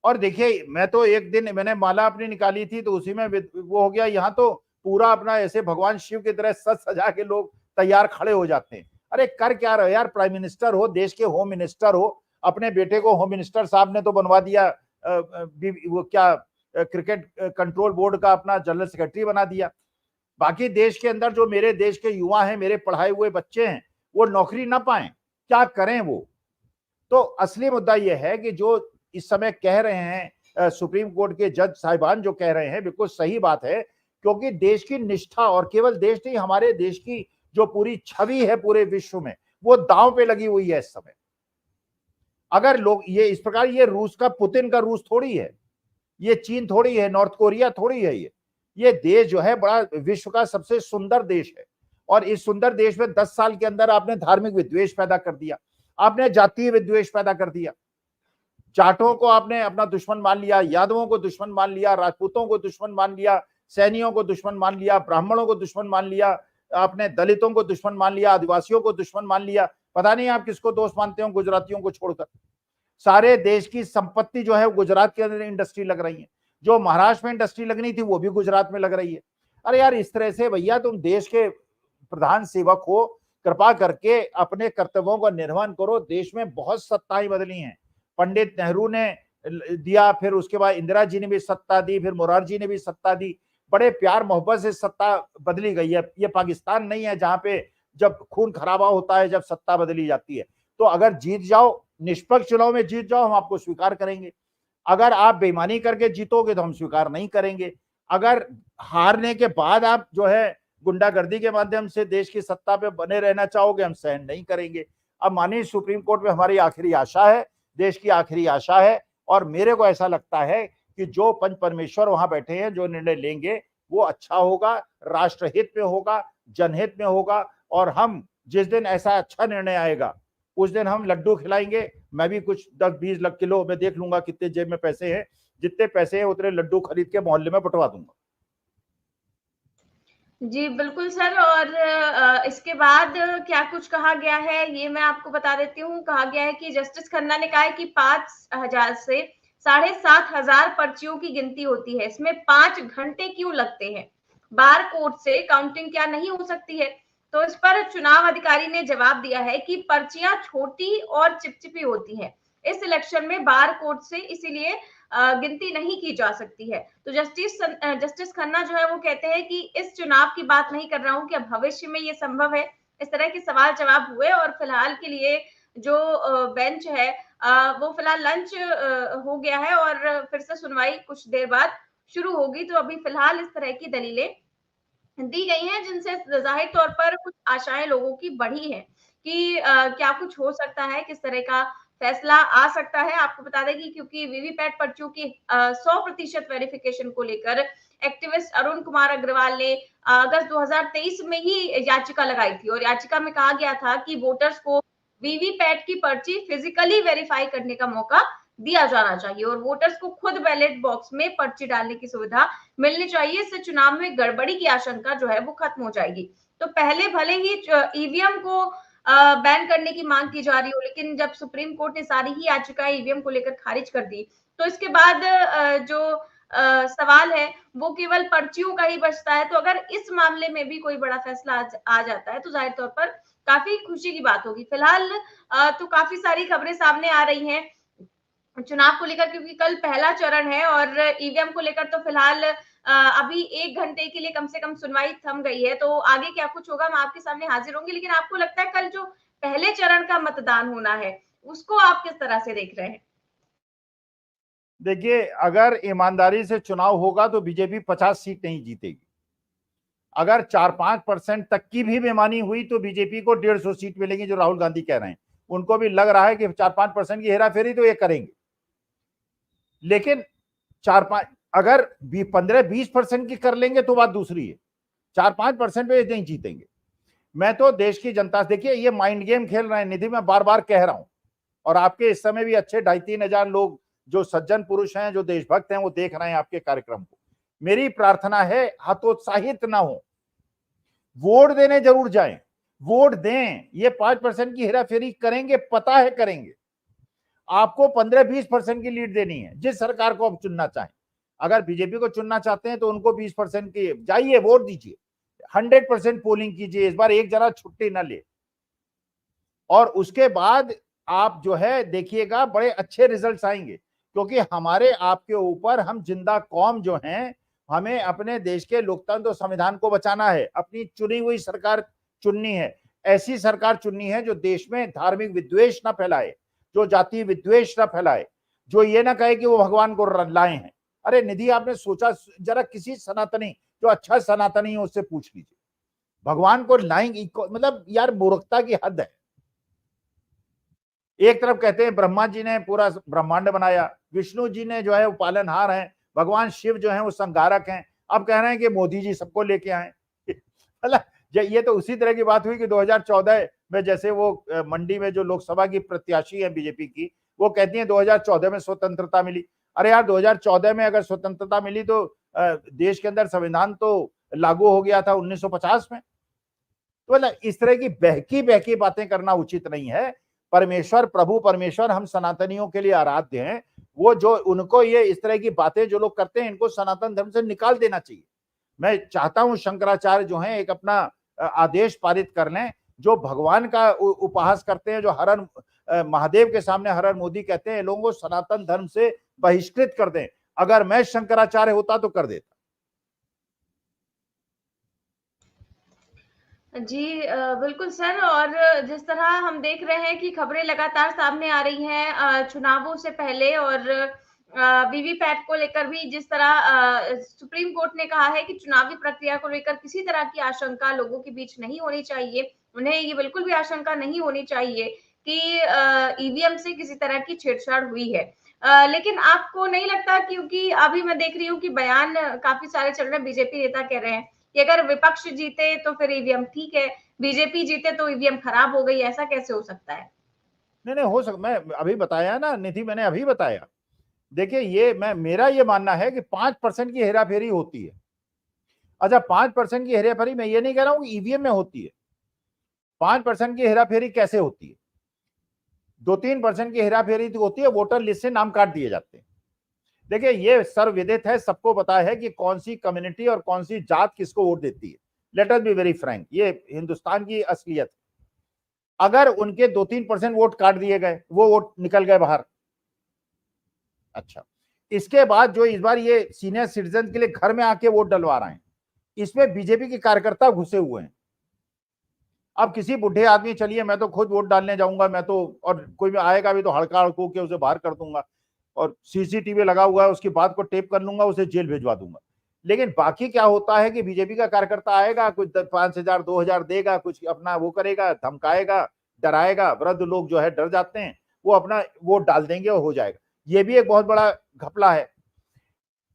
और देखिए, मैं तो एक दिन मैंने माला अपनी निकाली थी तो उसी में वो हो गया। यहाँ तो पूरा अपना ऐसे भगवान शिव की तरह सज सजा के लोग तैयार खड़े हो जाते हैं। अरे कर क्या रहे यार? प्राइम मिनिस्टर हो, देश के होम मिनिस्टर हो, अपने बेटे को होम मिनिस्टर साहब ने तो बनवा दिया, वो क्या, क्रिकेट कंट्रोल बोर्ड का अपना जनरल सेक्रेटरी बना दिया। बाकी देश के अंदर जो मेरे देश के युवा हैं, मेरे पढ़ाए हुए बच्चे हैं, वो नौकरी ना पाए, क्या करें वो? तो असली मुद्दा यह है कि जो इस समय कह रहे हैं सुप्रीम कोर्ट के जज साहिबान जो कह रहे हैं, बिल्कुल सही बात है। क्योंकि देश की निष्ठा, और केवल देश नहीं, हमारे देश की जो पूरी छवि है पूरे विश्व में, वो दांव पे लगी हुई है इस समय। अगर लोग ये इस प्रकार, ये रूस का, पुतिन का रूस थोड़ी है, ये चीन थोड़ी है, नॉर्थ कोरिया थोड़ी है। ये देश जो है बड़ा विश्व का सबसे सुंदर देश है। और इस सुंदर देश में 10 साल के अंदर आपने धार्मिक विद्वेष पैदा कर दिया, आपने जातीय विद्वेष पैदा कर दिया। जाटों को आपने अपना दुश्मन मान लिया, यादवों को दुश्मन मान लिया, राजपूतों को दुश्मन मान लिया, सैनियों को दुश्मन मान लिया, ब्राह्मणों को दुश्मन मान लिया, आपने दलितों को दुश्मन मान लिया, आदिवासियों को दुश्मन मान लिया। पता नहीं आप किसको दोस्त मानते हो, गुजरातियों को छोड़कर। सारे देश की संपत्ति जो है गुजरात के अंदर इंडस्ट्री लग रही है। जो महाराष्ट्र में इंडस्ट्री लगनी थी वो भी गुजरात में लग रही है। अरे यार, इस तरह से भैया, तुम देश के प्रधान सेवक हो, कृपा करके अपने कर्तव्यों का निर्वहन करो। देश में बहुत सत्ताएं बदली हैं। पंडित नेहरू ने दिया, फिर उसके बाद इंदिरा जी ने भी सत्ता दी, फिर मोरारजी ने भी सत्ता दी। बड़े प्यार मोहब्बत से सत्ता बदली गई है। ये पाकिस्तान नहीं है जहां पे जब खून खराबा होता है, जब सत्ता बदली जाती है। तो अगर जीत जाओ, निष्पक्ष चुनाव में जीत जाओ, हम आपको स्वीकार करेंगे। अगर आप बेईमानी करके जीतोगे तो हम स्वीकार नहीं करेंगे। अगर हारने के बाद आप जो है गुंडागर्दी के माध्यम से देश की सत्ता पे बने रहना चाहोगे, हम सहन नहीं करेंगे। अब माननीय सुप्रीम कोर्ट में हमारी आखिरी आशा है, देश की आखिरी आशा है। और मेरे को ऐसा लगता है कि जो पंच परमेश्वर वहां बैठे हैं, जो निर्णय लेंगे वो अच्छा होगा, राष्ट्रहित में होगा, जनहित में होगा। और हम जिस दिन ऐसा अच्छा निर्णय आएगा उस दिन हम लड्डू खिलाएंगे। मैं भी कुछ 10-20 लाख किलो, मैं देख लूंगा कितने जेब में पैसे हैं, जितने पैसे हैं उतने लड्डू खरीद के मोहल्ले में बंटवा दूंगा। जी, बिल्कुल सर। और इसके बाद क्या कुछ कहा गया है, ये मैं आपको बता देती हूँ। कहा गया है कि जस्टिस खन्ना ने कहा है कि 5,000 से 7,500 पर्चियों की गिनती होती है, इसमें 5 घंटे क्यों लगते हैं? बार कोड से काउंटिंग क्या नहीं हो सकती है? तो इस पर चुनाव अधिकारी ने जवाब दिया है कि पर्चियां छोटी और चिपचिपी होती हैं। इस इलेक्शन में बार कोड से इसीलिए गिनती नहीं की जा सकती है। तो जस्टिस खन्ना जो है वो कहते हैं कि इस चुनाव की बात नहीं कर रहा हूँ, क्या भविष्य में ये संभव है? इस तरह के सवाल जवाब हुए और फिलहाल के लिए जो बेंच है वो फिलहाल लंच हो गया है और फिर से सुनवाई कुछ देर बाद शुरू होगी। तो अभी फिलहाल इस तरह की दलीलें दी गई हैं जिनसे जाहिर तौर पर कुछ आशाएं लोगों की बढ़ी हैं कि क्या कुछ हो सकता है, किस तरह का फैसला आ सकता है। आपको बता दें कि क्योंकि वीवीपैट पर्चियों की 100% वेरिफिकेशन को लेकर एक्टिविस्ट अरुण कुमार अग्रवाल ने अगस्त 2023 में ही याचिका लगाई थी और याचिका में कहा गया था कि वोटर्स को वीवीपैट की पर्ची फिजिकली वेरीफाई करने का मौका दिया जाना चाहिए और वोटर्स को खुद बैलेट बॉक्स में पर्ची डालने की सुविधा मिलनी चाहिए। इससे चुनाव में गड़बड़ी की आशंका जो है वो खत्म हो जाएगी। तो पहले भले ही ईवीएम को बैन करने की मांग की जा रही हो, लेकिन जब सुप्रीम कोर्ट ने सारी ही याचिकाएं ईवीएम को लेकर खारिज कर दी, तो इसके बाद जो सवाल है वो केवल पर्चियों का ही बचता है। तो अगर इस मामले में भी कोई बड़ा फैसला आ जाता है तो जाहिर तौर पर काफी खुशी की बात होगी। फिलहाल तो काफी सारी खबरें सामने आ रही हैं चुनाव को लेकर, क्योंकि कल पहला चरण है और ईवीएम को लेकर तो फिलहाल अभी 1 घंटे के लिए कम से कम सुनवाई थम गई है। तो आगे क्या कुछ होगा मैं आपके सामने हाजिर होंगी, लेकिन आपको लगता है कल जो पहले चरण का मतदान होना है उसको आप किस तरह से देख रहे हैं? देखिए, अगर ईमानदारी से चुनाव होगा तो बीजेपी 50 सीट नहीं जीतेगी। अगर 4-5% तक की भी बेईमानी हुई तो बीजेपी को 150 सीट मिलेगी, जो राहुल गांधी कह रहे हैं। उनको भी लग रहा है कि 4-5% की हेराफेरी तो ये करेंगे, लेकिन 4-5 अगर 15-20% की कर लेंगे तो बात दूसरी है। 4-5% पे नहीं जीतेंगे। मैं तो देश की जनता से, देखिए ये माइंड गेम खेल रहे हैं निधि, मैं बार बार कह रहा हूं, और आपके इस समय भी अच्छे 2,500-3,000 लोग जो सज्जन पुरुष हैं, जो देशभक्त हैं, वो देख रहे हैं आपके कार्यक्रम को। मेरी प्रार्थना है हतोत्साहित ना हो, वोट देने जरूर जाएं, वोट दें। ये 5% की हेराफेरी करेंगे, पता है करेंगे। आपको 15-20% की लीड देनी है जिस सरकार को आप चुनना चाहें। अगर बीजेपी को चुनना चाहते हैं तो उनको 20% की, जाइए वोट दीजिए, 100% पोलिंग कीजिए, इस बार एक जरा छुट्टी ना ले, और उसके बाद आप जो है देखिएगा बड़े अच्छे रिजल्ट्स आएंगे। क्योंकि हमारे आपके ऊपर, हम जिंदा कौम जो हैं, हमें अपने देश के लोकतंत्र और संविधान को बचाना है, अपनी चुनी हुई सरकार चुननी है। ऐसी सरकार चुननी है जो देश में धार्मिक विद्वेष ना फैलाए, जो जाति विद्वेष ना फैलाए, जो ये ना कहे कि वो भगवान को लाए हैं। अरे निधि, आपने सोचा जरा, किसी सनातनी, जो अच्छा सनातनी है उससे पूछ लीजिए, भगवान को लाएंगे? मतलब यार, मूर्खता की हद है। एक तरफ कहते हैं ब्रह्मा जी ने पूरा ब्रह्मांड बनाया, विष्णु जी ने जो है वो पालनहार हैं, भगवान शिव जो है वो संगारक हैं। अब कह रहे हैं कि मोदी जी सबको लेके आए। मतलब ये तो उसी तरह की बात हुई कि 2014 में, जैसे वो मंडी में जो लोकसभा की प्रत्याशी है बीजेपी की, वो कहती है 2014 में स्वतंत्रता मिली। अरे यार, 2014 में अगर स्वतंत्रता मिली तो देश के अंदर संविधान तो लागू हो गया था 1950 में। तो मतलब इस तरह की बहकी बहकी बातें करना उचित नहीं है। परमेश्वर, प्रभु परमेश्वर हम सनातनियों के लिए आराध्य हैं। वो जो उनको ये इस तरह की बातें जो लोग करते हैं, इनको सनातन धर्म से निकाल देना चाहिए। मैं चाहता हूं शंकराचार्य जो हैं एक अपना आदेश पारित कर लें। जो भगवान का उपहास करते हैं, जो हरण महादेव के सामने हरण मोदी कहते हैं, लोगों को सनातन धर्म से बहिष्कृत कर दें। अगर मैं शंकराचार्य होता तो कर देता। जी बिल्कुल सर। और जिस तरह हम देख रहे हैं कि खबरें लगातार सामने आ रही हैं चुनावों से पहले, और वीवीपैट को लेकर भी जिस तरह सुप्रीम कोर्ट ने कहा है कि चुनावी प्रक्रिया को लेकर किसी तरह की आशंका लोगों के बीच नहीं होनी चाहिए। उन्हें ये बिल्कुल भी आशंका नहीं होनी चाहिए कि ईवीएम से किसी तरह की छेड़छाड़ हुई है। लेकिन आपको नहीं लगता, क्योंकि अभी मैं देख रही हूँ कि बयान काफी सारे चल रहे हैं, बीजेपी नेता कह रहे हैं कि अगर विपक्ष जीते तो फिर ईवीएम ठीक है, बीजेपी जीते तो ईवीएम खराब हो गई, ऐसा कैसे हो सकता है? नहीं नहीं, हो सकता, मैं अभी बताया ना निधि, मैंने अभी बताया। देखिए, ये मेरा ये मानना है कि 5% की हेराफेरी होती है। अच्छा, 5% की हेराफेरी मैं ये नहीं कह रहा हूं कि ईवीएम में होती है। 5% की हेराफेरी कैसे होती है? 2-3% की हेराफेरी तो होती है, वोटर लिस्ट से नाम काट दिए जाते हैं। देखिए, ये सर्वविदित है, सबको पता है कि कौन सी कम्युनिटी और कौन सी जात किसको वोट देती है। Let us be very Frank, ये हिंदुस्तान की असलियत। अगर उनके 2-3% वोट काट दिए गए, वो वोट निकल गए बाहर। अच्छा, इसके बाद जो इस बार ये सीनियर सिटीजन के लिए घर में आके वोट डलवा रहे हैं, इसमें बीजेपी के कार्यकर्ता घुसे हुए हैं। अब किसी बुढ़े आदमी, चलिए मैं तो खुद वोट डालने जाऊंगा, मैं तो, और कोई आएगा भी तो हड़का हड़कू के उसे बाहर कर दूंगा और सीसीटीवी लगा हुआ है उसकी बात को टेप कर लूंगा, उसे जेल भिजवा दूंगा। लेकिन बाकी क्या होता है कि बीजेपी का कार्यकर्ता आएगा, कुछ 5,000 2,000 देगा, कुछ अपना वो करेगा, धमकाएगा, डराएगा, वृद्ध लोग जो है डर जाते हैं, वो अपना वोट डाल देंगे और हो जाएगा। ये भी एक बहुत बड़ा घपला है।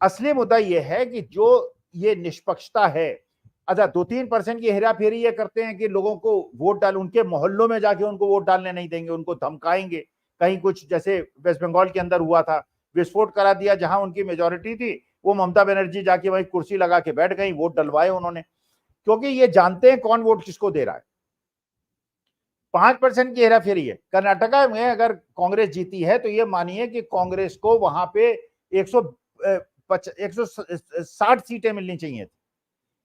असली मुद्दा यह है कि जो ये निष्पक्षता है, अच्छा 2-3% की हेराफेरी ये करते हैं कि लोगों को वोट डाल, उनके मोहल्लों में जाके उनको वोट डालने नहीं देंगे, उनको धमकाएंगे। कहीं कुछ जैसे वेस्ट बंगाल के अंदर हुआ था, विस्फोट करा दिया, जहां उनकी मेजोरिटी थी, वो ममता बनर्जी जाके वहीं कुर्सी लगा के बैठ गई, वोट डलवाए उन्होंने, क्योंकि ये जानते हैं कौन वोट किसको दे रहा है। 5% की हेराफेरी है। कर्नाटका में अगर कांग्रेस जीती है तो ये मानिए कि कांग्रेस को वहां पे 160 सीटें मिलनी चाहिए थी।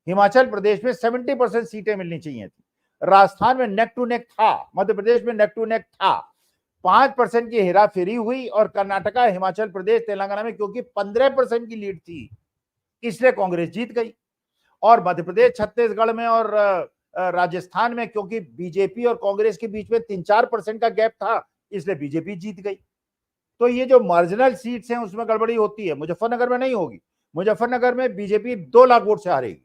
हिमाचल प्रदेश में 70% सीटें मिलनी चाहिए थी। राजस्थान में नेक टू नेक था, मध्य प्रदेश में नेक टू नेक था। 5% की हेराफेरी हुई और कर्नाटका, हिमाचल प्रदेश, तेलंगाना में क्योंकि 15% की लीड थी, इसलिए कांग्रेस जीत गई। और मध्य प्रदेश, छत्तीसगढ़ में और राजस्थान में क्योंकि बीजेपी और कांग्रेस के बीच में 3-4% का गैप था, इसलिए बीजेपी जीत गई। तो ये जो मार्जिनल सीट्स हैं उसमें गड़बड़ी होती है। मुजफ्फरनगर में नहीं होगी। मुजफ्फरनगर में बीजेपी 2 लाख वोट से हारेगी,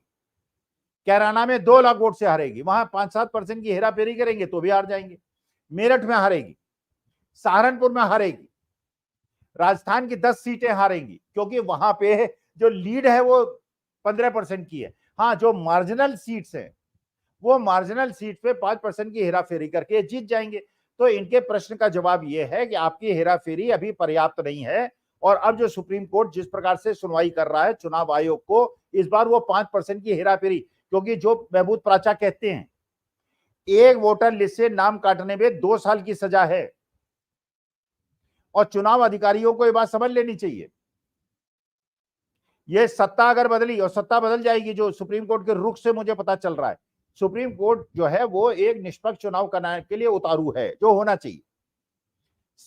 कैराना में 2 लाख वोट से हारेगी, वहां 5-7% की हेराफेरी करेंगे तो भी हार जाएंगे। मेरठ में हारेगी, सहारनपुर में हारेगी, राजस्थान की 10 सीटें हारेंगी, क्योंकि वहां पे जो लीड है वो 15% की है। हाँ, जो मार्जिनल सीट्स हैं, वो मार्जिनल सीट पे 5% की हेराफेरी करके जीत जाएंगे। तो इनके प्रश्न का जवाब ये है कि आपकी हेराफेरी अभी पर्याप्त नहीं है, और अब जो सुप्रीम कोर्ट जिस प्रकार से सुनवाई कर रहा है चुनाव आयोग को, इस बार वो 5% की हेराफेरी, क्योंकि जो महमूद प्राचा कहते हैं, एक वोटर लिस्ट से नाम काटने में 2 साल की सजा है, और चुनाव अधिकारियों को ये बात समझ लेनी चाहिए। ये सत्ता अगर बदली, और सत्ता बदल जाएगी, जो सुप्रीम कोर्ट के रुख से मुझे पता चल रहा है, सुप्रीम कोर्ट जो है वो एक निष्पक्ष चुनाव कराने के लिए उतारू है, जो होना चाहिए।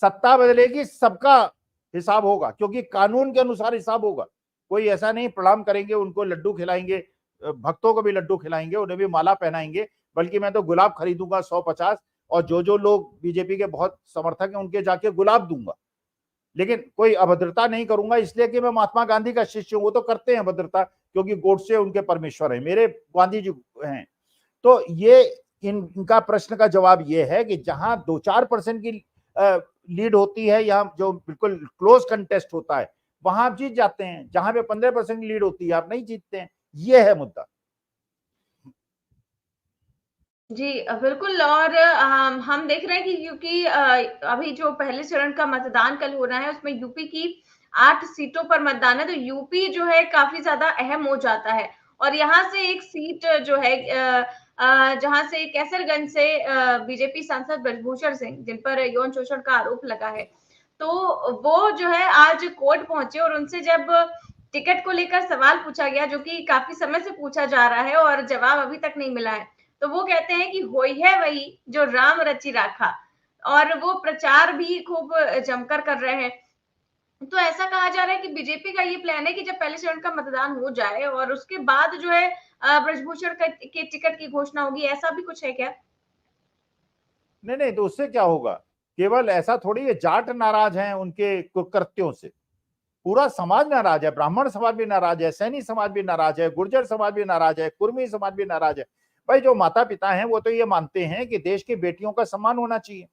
सत्ता बदलेगी, सबका हिसाब होगा, क्योंकि कानून के अनुसार हिसाब होगा। कोई ऐसा नहीं प्रणाम करेंगे, उनको लड्डू खिलाएंगे, भक्तों को भी लड्डू खिलाएंगे, उन्हें भी माला पहनाएंगे, बल्कि मैं तो गुलाब खरीदूंगा 150, और जो लोग बीजेपी के बहुत समर्थक हैं उनके जाके गुलाब दूंगा। लेकिन कोई अभद्रता नहीं करूंगा, इसलिए कि मैं महात्मा गांधी का शिष्य हूं। वो तो करते हैं अभद्रता, क्योंकि गोडसे उनके परमेश्वर है, मेरे गांधी जी हैं। तो ये इनका प्रश्न का जवाब ये है कि जहां 2-4% की लीड होती है, या जो बिल्कुल क्लोज कंटेस्ट होता है, वहां आप जीत जाते हैं। जहां पे 15% की लीड होती है, आप नहीं जीतते हैं। ये है मुद्दा। जी बिल्कुल। और हम देख रहे हैं कि क्योंकि अभी जो पहले चरण का मतदान कल हो रहा है उसमें यूपी की 8 सीटों पर मतदान है, तो यूपी जो है काफी ज्यादा अहम हो जाता है। और यहाँ से एक सीट जो है जहां से कैसरगंज से बीजेपी सांसद ब्रजभूषण सिंह, जिन पर यौन शोषण का आरोप लगा है, तो वो जो है आज कोर्ट पहुंचे, और उनसे जब टिकट को लेकर सवाल पूछा गया, जो कि काफी समय से पूछा जा रहा है और जवाब अभी तक नहीं मिला है, तो वो कहते हैं कि होई है वही जो राम रचि राखा। और वो प्रचार भी खूब जमकर कर रहे हैं। तो ऐसा कहा जा रहा है कि बीजेपी का ये प्लान है कि जब पहले चरण का मतदान हो जाए और उसके बाद जो है ब्रजभूषण के टिकट की घोषणा होगी, ऐसा भी कुछ है क्या? नहीं नहीं, तो उससे क्या होगा? केवल ऐसा थोड़ी है जाट नाराज हैं उनके कुकृत्यों से, पूरा समाज नाराज है। ब्राह्मण समाज भी नाराज है, सैनी समाज भी नाराज है, गुर्जर समाज भी नाराज है, कुर्मी समाज भी नाराज है। भाई, जो माता पिता हैं वो तो ये मानते हैं कि देश की बेटियों का सम्मान होना चाहिए।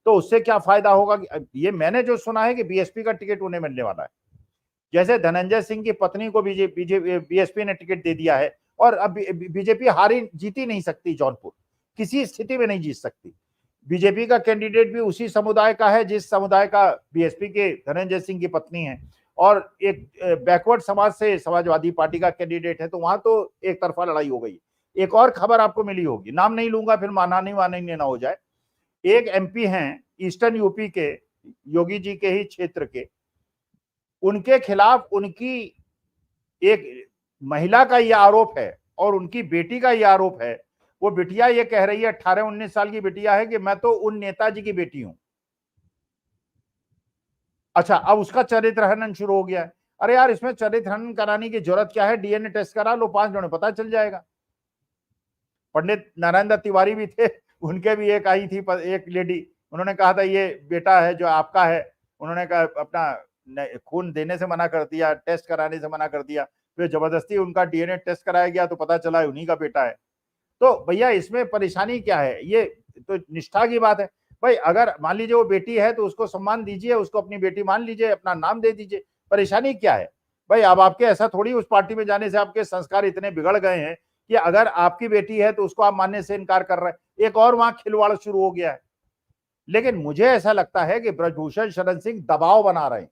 तो उससे क्या फायदा होगा? ये मैंने जो सुना है कि बीएसपी का टिकट उन्हें मिलने वाला है। जैसे धनंजय सिंह की पत्नी को बीएसपी ने टिकट दे दिया है, और अब बीजेपी हारी जीती नहीं सकती, जौनपुर किसी स्थिति में नहीं जीत सकती। बीजेपी का कैंडिडेट भी उसी समुदाय का है जिस समुदाय का बीएसपी के धनंजय सिंह की पत्नी है। और एक बैकवर्ड समाज से समाजवादी पार्टी का कैंडिडेट है, तो वहां तो एक तरफा लड़ाई हो गई। एक और खबर आपको मिली होगी, नाम नहीं लूंगा फिर माना नहीं मानेंगे ना हो जाए। एक एमपी हैं ईस्टर्न यूपी के, योगी जी के ही क्षेत्र के, उनके खिलाफ उनकी एक महिला का यह आरोप है और उनकी बेटी का यह आरोप है। वो बिटिया ये कह रही है, 18-19 साल की बिटिया है, कि मैं तो उन नेताजी की बेटी हूं। अच्छा, अब उसका चरित्र हनन शुरू हो गया है। अरे यार, इसमें चरित्र हनन कराने की जरूरत क्या है? डीएनए टेस्ट करा लो, 5 दिनों में पता चल जाएगा। पंडित नारायण दत्त तिवारी भी थे, उनके भी एक आई थी एक लेडी, उन्होंने कहा था ये बेटा है जो आपका है, उन्होंने कहा अपना खून देने से मना कर दिया, टेस्ट कराने से मना कर दिया, फिर जबरदस्ती उनका डीएनए टेस्ट कराया गया तो पता चला उन्हीं का बेटा है। तो भैया इसमें परेशानी क्या है? ये तो निष्ठा की बात है भाई। अगर मान लीजिए वो बेटी है तो उसको सम्मान दीजिए, उसको अपनी बेटी मान लीजिए, अपना नाम दे दीजिए, परेशानी क्या है भाई? अब आपके ऐसा थोड़ी उस पार्टी में जाने से आपके संस्कार इतने बिगड़ गए हैं कि अगर आपकी बेटी है तो उसको आप मानने से इनकार कर रहे हैं। एक और वहां खिलवाड़ शुरू हो गया है। लेकिन मुझे ऐसा लगता है कि ब्रजभूषण शरण सिंह दबाव बना रहे हैं,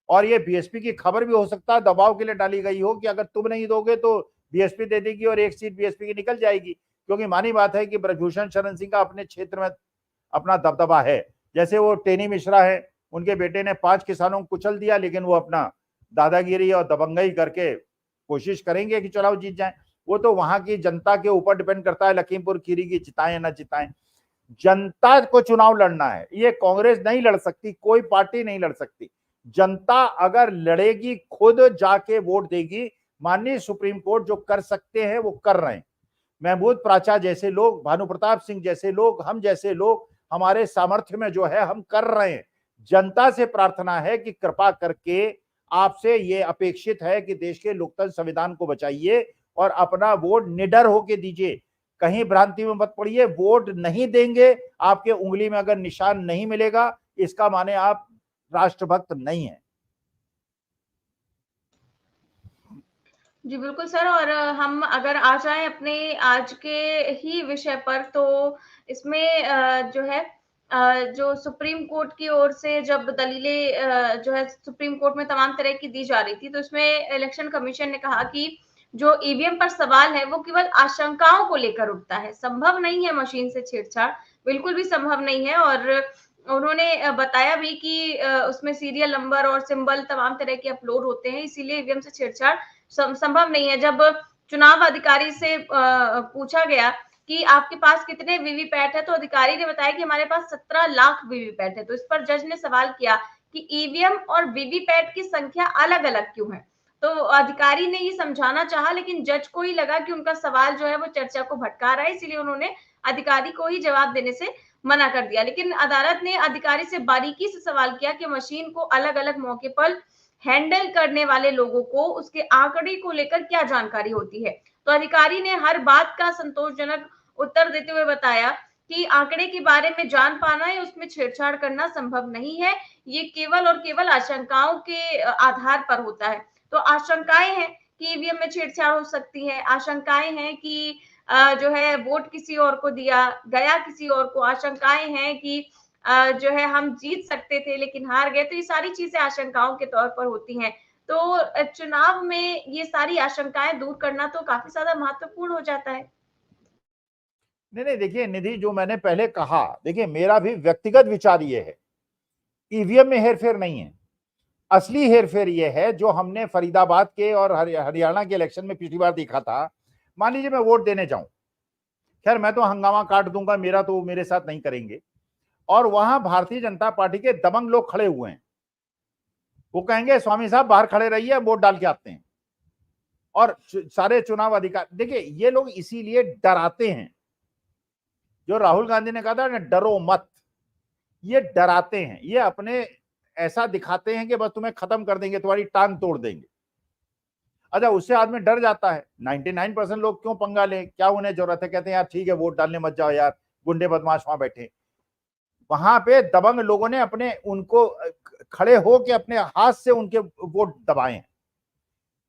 और ये बीएसपी की खबर भी हो सकता है दबाव के लिए डाली गई हो कि अगर तुम नहीं दोगे तो बीएसपी दे देगी और एक सीट बीएसपी की निकल जाएगी। क्योंकि मानी बात है कि ब्रजभूषण शरण सिंह का अपने क्षेत्र में अपना दबदबा है। जैसे वो टेनी मिश्रा है, उनके बेटे ने 5 किसानों को कुचल दिया, लेकिन वो अपना दादागिरी और दबंगई करके कोशिश करेंगे कि चुनाव जीत जाए। वो तो वहां की जनता के ऊपर डिपेंड करता है, लखीमपुर खीरी की जिताएं ना जिताएं। जनता को चुनाव लड़ना है, ये कांग्रेस नहीं लड़ सकती, कोई पार्टी नहीं लड़ सकती। जनता अगर लड़ेगी, खुद जाके वोट देगी। माननीय सुप्रीम कोर्ट जो कर सकते हैं वो कर रहे हैं। महमूद प्राचा जैसे लोग, भानु प्रताप सिंह जैसे लोग, हम जैसे लोग, हमारे सामर्थ्य में जो है हम कर रहे हैं। जनता से प्रार्थना है कि कृपा करके आपसे ये अपेक्षित है कि देश के लोकतंत्र संविधान को बचाइए और अपना वोट निडर होके दीजिए। कहीं भ्रांति में मत पड़िए। वोट नहीं देंगे, आपके उंगली में अगर निशान नहीं मिलेगा, इसका माने आप राष्ट्रभक्त नहीं है। जी बिल्कुल सर। और हम अगर आ जाएं अपने आज के ही विषय पर, तो इसमें जो है जो सुप्रीम कोर्ट की ओर से जब दलीलें जो है सुप्रीम कोर्ट में तमाम तरह की दी जा रही थी, तो इसमें इलेक्शन कमीशन ने कहा कि जो ईवीएम पर सवाल है वो केवल आशंकाओं को लेकर उठता है, संभव नहीं है मशीन से छेड़छाड़, बिल्कुल भी संभव नहीं है। और उन्होंने बताया भी कि उसमें सीरियल नंबर और सिंबल तमाम तरह के अपलोड होते हैं, इसीलिए ईवीएम से छेड़छाड़ संभव नहीं है। जब चुनाव अधिकारी से पूछा गया कि आपके पास कितने वीवीपैट है, तो अधिकारी ने बताया कि हमारे पास 17 लाख वीवीपैट है। तो इस पर जज ने सवाल किया कि ईवीएम और वीवीपैट की संख्या अलग अलग क्यों है। तो अधिकारी ने ये समझाना चाहा, लेकिन जज को ही लगा कि उनका सवाल जो है वो चर्चा को भटका रहा है, इसलिए उन्होंने अधिकारी को ही जवाब देने से मना कर दिया। लेकिन अदालत ने अधिकारी से बारीकी से सवाल किया कि मशीन को अलग अलग मौके पर हैंडल करने वाले लोगों को उसके आंकड़े को लेकर क्या जानकारी होती है। तो अधिकारी ने हर बात का संतोषजनक उत्तर देते हुए बताया कि आंकड़े के बारे में जान पाना या उसमें छेड़छाड़ करना संभव नहीं है, ये केवल और केवल आशंकाओं के आधार पर होता है। तो आशंकाएं हैं कि ईवीएम में छेड़छाड़ हो सकती है, आशंकाएं हैं कि जो है वोट किसी और को दिया गया, किसी और को, आशंकाएं हैं कि जो है हम जीत सकते थे लेकिन हार गए। तो ये सारी चीजें आशंकाओं के तौर पर होती हैं। तो चुनाव में ये सारी आशंकाएं दूर करना तो काफी ज्यादा महत्वपूर्ण हो जाता है। नहीं नहीं, देखिए निधि, जो मैंने पहले कहा, देखिए मेरा भी व्यक्तिगत विचार ये है, ईवीएम में हेरफेर नहीं है। असली हेरफेर ये है जो हमने फरीदाबाद के और हरियाणा के इलेक्शन में पिछली बार देखा था। मान लीजिए मैं वोट देने जाऊं, खैर मैं तो हंगामा काट दूंगा, मेरा तो मेरे साथ नहीं करेंगे, और वहां भारतीय जनता पार्टी के दबंग लोग खड़े हुए हैं। वो कहेंगे स्वामी साहब बाहर खड़े रहिए, वोट डाल के आते हैं। और सारे चुनाव अधिकार, देखिए ये लोग इसीलिए डराते हैं। जो राहुल गांधी ने कहा था ना, डरो मत, ये डराते हैं, ये अपने ऐसा दिखाते हैं कि बस तुम्हें खत्म कर देंगे, तुम्हारी टांग तोड़ देंगे। अच्छा, उससे आदमी डर जाता है। 99% लोग क्यों पंगा लें, क्या उन्हें जरूरत है? कहते हैं यार ठीक है, वोट डालने मत जाओ यार, गुंडे बदमाश वहां बैठे। वहां पे दबंग लोगों ने अपने उनको खड़े हो के अपने हाथ से उनके वोट दबाए हैं।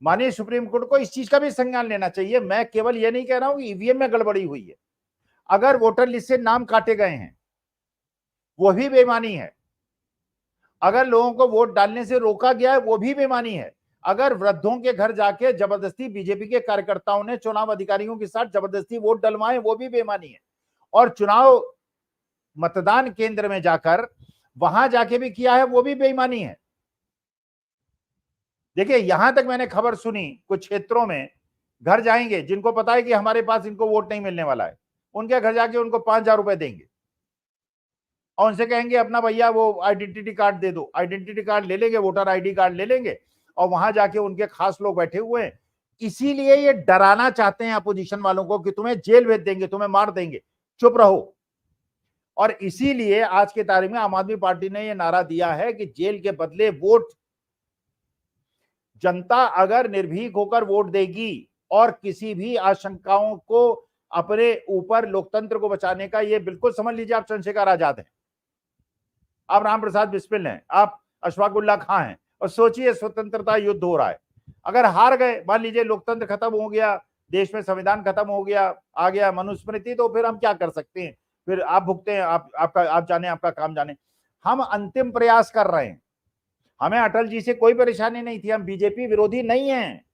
माननीय सुप्रीम कोर्ट को इस चीज का भी संज्ञान लेना चाहिए। मैं केवल ये नहीं कह रहा हूं कि ईवीएम में गड़बड़ी हुई है, अगर वोटर लिस्ट से नाम काटे गए हैं वो भी बेईमानी है। अगर लोगों को वोट डालने से रोका गया है वो भी बेईमानी है। अगर वृद्धों के घर जाके जबरदस्ती बीजेपी के कार्यकर्ताओं ने चुनाव अधिकारियों के साथ जबरदस्ती वोट डलवाए वो भी बेईमानी है। और चुनाव मतदान केंद्र में जाकर वहां जाके भी किया है वो भी बेईमानी है। देखिए यहां तक मैंने खबर सुनी कुछ क्षेत्रों में घर जाएंगे जिनको पता है कि हमारे पास इनको वोट नहीं मिलने वाला है, उनके घर जाके उनको 5,000 रुपए देंगे और उनसे कहेंगे अपना भैया वो आइडेंटिटी कार्ड दे दो। आइडेंटिटी कार्ड ले लेंगे, वोटर आईडी कार्ड ले लेंगे और वहां जाके उनके खास लोग बैठे हुए हैं। इसीलिए ये डराना चाहते हैं अपोजिशन वालों को कि तुम्हें जेल भेज देंगे, तुम्हें मार देंगे, चुप रहो। और इसीलिए आज की तारीख में आम आदमी पार्टी ने यह नारा दिया है कि जेल के बदले वोट। जनता अगर निर्भीक होकर वोट देगी और किसी भी आशंकाओं को अपने ऊपर लोकतंत्र को बचाने का, ये बिल्कुल समझ लीजिए आप चंद्रशेखर आजाद हैं, आप राम प्रसाद बिस्मिल हैं, आप अशफाकुल्ला खां हैं और सोचिए स्वतंत्रता युद्ध हो रहा है। अगर हार गए, मान लीजिए लोकतंत्र खत्म हो गया, देश में संविधान खत्म हो गया, आ गया मनुस्मृति, तो फिर हम क्या कर सकते हैं? फिर आप भुगते हैं, आप जाने, आपका काम जाने। हम अंतिम प्रयास कर रहे हैं। हमें अटल जी से कोई परेशानी नहीं थी, हम बीजेपी विरोधी नहीं हैं।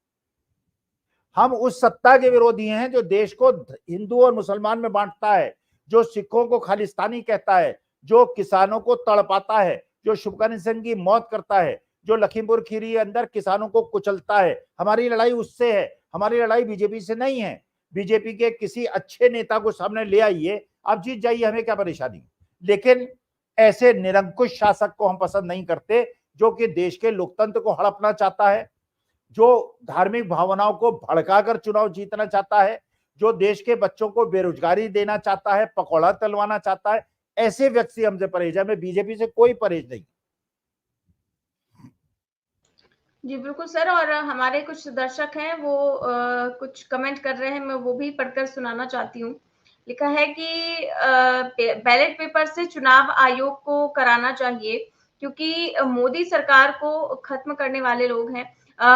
हम उस सत्ता के विरोधी हैं जो देश को हिंदू और मुसलमान में बांटता है, जो सिखों को खालिस्तानी कहता है, जो किसानों को तड़पाता है, जो शुभकरण सिंह की मौत करता है, जो लखीमपुर खीरी अंदर किसानों को कुचलता है। हमारी लड़ाई उससे है, हमारी लड़ाई बीजेपी से नहीं है। बीजेपी के किसी अच्छे नेता को सामने ले आइए, आप जीत जाइए, हमें क्या परेशानी। लेकिन ऐसे निरंकुश शासक को हम पसंद नहीं करते जो कि देश के लोकतंत्र को हड़पना चाहता है, जो धार्मिक भावनाओं को भड़काकर चुनाव जीतना चाहता है, जो देश के बच्चों को बेरोजगारी देना चाहता है, पकौड़ा तलवाना चाहता है। ऐसे व्यक्ति हमसे परहेज है, हमें बीजेपी से कोई परहेज नहीं। जी बिल्कुल सर। और हमारे कुछ दर्शक हैं वो कुछ कमेंट कर रहे हैं, मैं वो भी पढ़कर सुनाना चाहती हूँ। लिखा है कि बैलेट पेपर से चुनाव आयोग को कराना चाहिए क्योंकि मोदी सरकार को खत्म करने वाले लोग हैं।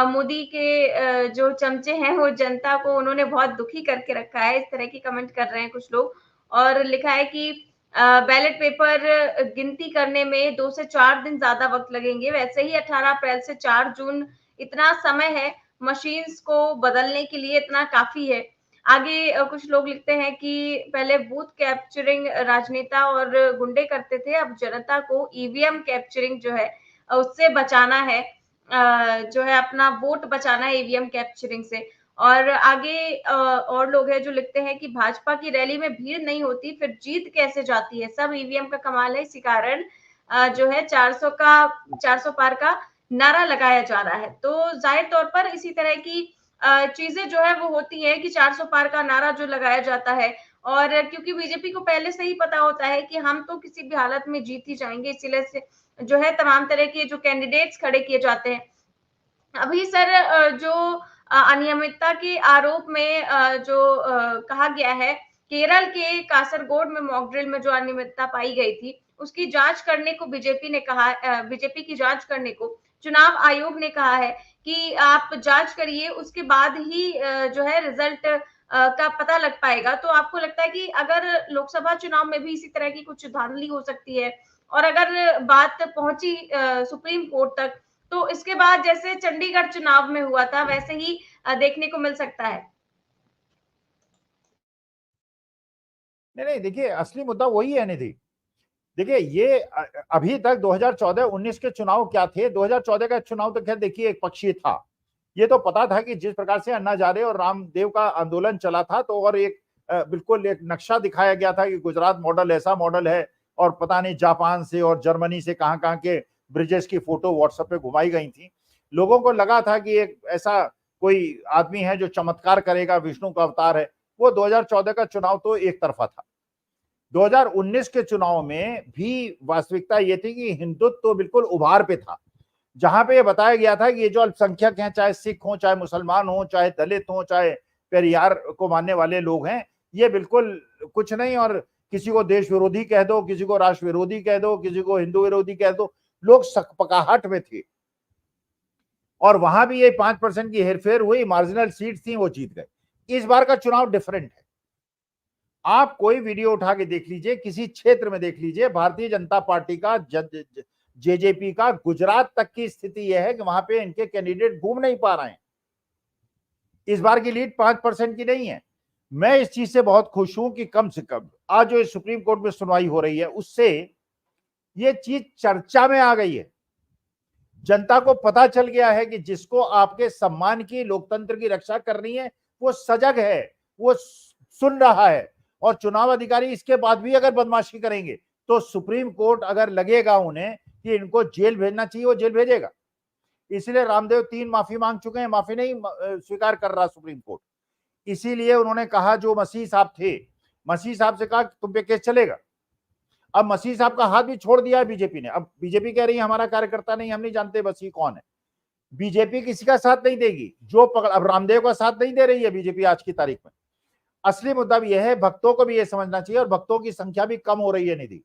मोदी के जो चमचे हैं वो जनता को उन्होंने बहुत दुखी करके रखा है, इस तरह की कमेंट कर रहे हैं कुछ लोग। और लिखा है कि बैलेट पेपर गिनती करने में 2 से 4 दिन ज्यादा वक्त लगेंगे, वैसे ही 18 अप्रैल से 4 जून इतना समय है मशीन्स को बदलने के लिए, इतना काफी है। आगे कुछ लोग लिखते हैं कि पहले बूथ कैप्चरिंग राजनेता और गुंडे करते थे, अब जनता को ईवीएम कैप्चरिंग जो है उससे बचाना है, जो है अपना वोट बचाना है ईवीएम कैप्चरिंग से। और आगे और लोग हैं जो लिखते हैं कि भाजपा की रैली में भीड़ नहीं होती, फिर जीत कैसे जाती है? सब ईवीएम का कमाल है, इसी कारण जो है 400 पार का नारा लगाया जा रहा है। तो जाहिर तौर पर इसी तरह की चीजें जो है वो होती है कि 400 पार का नारा जो लगाया जाता है, और क्योंकि बीजेपी को पहले से ही पता होता है कि हम तो किसी भी हालत में जीत ही जाएंगे, इसीलिए से जो है तमाम तरह के जो कैंडिडेट्स खड़े किए जाते हैं। अभी सर जो अनियमितता के आरोप में जो कहा गया है, केरल के कासरगोड में मॉक ड्रिल में जो अनियमितता पाई गई थी, उसकी जांच करने को बीजेपी ने कहा, बीजेपी की जांच करने को चुनाव आयोग ने कहा है कि आप जांच करिए, उसके बाद ही जो है रिजल्ट का पता लग पाएगा। तो आपको लगता है कि अगर लोकसभा चुनाव में भी इसी तरह की कुछ धांधली हो सकती है और अगर बात पहुंची सुप्रीम कोर्ट तक, तो इसके बाद जैसे चंडीगढ़ चुनाव में हुआ था वैसे ही देखने को मिल सकता है? नहीं, देखिए असली मुद्दा वही है निधि। देखिए ये अभी तक 2014-19 के चुनाव क्या थे, 2014 का चुनाव तो खैर देखिए एक पक्षीय था। ये तो पता था कि जिस प्रकार से अन्ना हजारे और रामदेव का आंदोलन चला था, तो और एक बिल्कुल एक नक्शा दिखाया गया था कि गुजरात मॉडल ऐसा मॉडल है, और पता नहीं जापान से और जर्मनी से कहां के ब्रिजेस की फोटो व्हाट्सएप पे घुमाई गई थी। लोगों को लगा था कि एक ऐसा कोई आदमी है जो चमत्कार करेगा, विष्णु का अवतार है। वो 2014 का चुनाव तो एक तरफा था। 2019 के चुनाव में भी वास्तविकता ये थी कि हिंदुत्व तो बिल्कुल उभार पे था, जहां पे ये बताया गया था कि ये जो अल्पसंख्यक हैं, चाहे सिख हो, चाहे मुसलमान हो, चाहे दलित हो, चाहे पेरियार को मानने वाले लोग हैं, ये बिल्कुल कुछ नहीं। और किसी को देश विरोधी कह दो, किसी को राष्ट्र विरोधी कह दो, किसी को हिंदू विरोधी कह दो, लोग सकपकाहट में थे। और वहां भी ये 5% की हेरफेर हुई, मार्जिनल सीट थी, वो जीत गए। इस बार का चुनाव डिफरेंट है। आप कोई वीडियो उठा के देख लीजिए, किसी क्षेत्र में देख लीजिए, भारतीय जनता पार्टी का जेजेपी का गुजरात तक की स्थिति यह है कि वहां पे इनके कैंडिडेट घूम नहीं पा रहे हैं। इस बार की लीड 5% की नहीं है। मैं इस चीज से बहुत खुश हूं कि कम से कम आज जो सुप्रीम कोर्ट में सुनवाई हो रही है उससे ये चीज चर्चा में आ गई है। जनता को पता चल गया है कि जिसको आपके सम्मान की, लोकतंत्र की रक्षा करनी है वो सजग है, वो सुन रहा है। और चुनाव अधिकारी इसके बाद भी अगर बदमाशी करेंगे तो सुप्रीम कोर्ट अगर लगेगा उन्हें कि इनको जेल भेजना चाहिए, वो जेल भेजेगा। इसलिए रामदेव 3 माफी मांग चुके हैं, माफी नहीं स्वीकार कर रहा सुप्रीम कोर्ट। इसीलिए उन्होंने कहा, जो मसीह साहब थे, मसीह साहब से कहा तुम पे केस चलेगा। अब मसीह साहब का हाथ भी छोड़ दिया है बीजेपी ने। अब बीजेपी कह रही है हमारा कार्यकर्ता नहीं, हम नहीं जानते मसीह कौन है। बीजेपी किसी का साथ नहीं देगी, जो पकड़, अब रामदेव का साथ नहीं दे रही है बीजेपी आज की तारीख में। असली मुद्दा भी यह है, भक्तों को भी यह समझना चाहिए, और भक्तों की संख्या भी कम हो रही है निधि।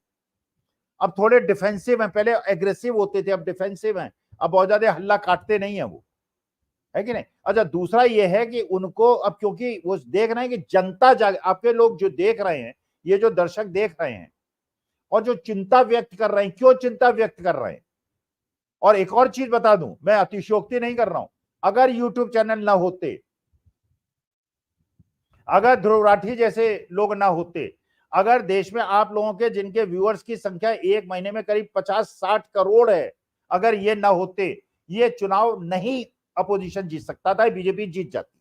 अब थोड़े डिफेंसिव हैं, पहले एग्रेसिव होते थे, अब डिफेंसिव हैं, अब बहुत ज्यादा हल्ला काटते नहीं है वो, है कि नहीं। अच्छा, दूसरा ये है कि उनको अब, क्योंकि वो देख रहे हैं कि जनता आपके लोग जो देख रहे हैं, ये जो दर्शक देख रहे हैं और जो चिंता व्यक्त कर रहे हैं, क्यों चिंता व्यक्त कर रहे हैं। और एक और चीज बता दूं, मैं अतिशयोक्ति नहीं कर रहा हूं, अगर यूट्यूब चैनल ना होते, अगर ध्रुव राठी जैसे लोग ना होते, अगर देश में आप लोगों के जिनके व्यूअर्स की संख्या एक महीने में करीब 50-60 करोड़ है, अगर ये ना होते, ये चुनाव नहीं अपोजिशन जीत सकता था, बीजेपी जीत जाती।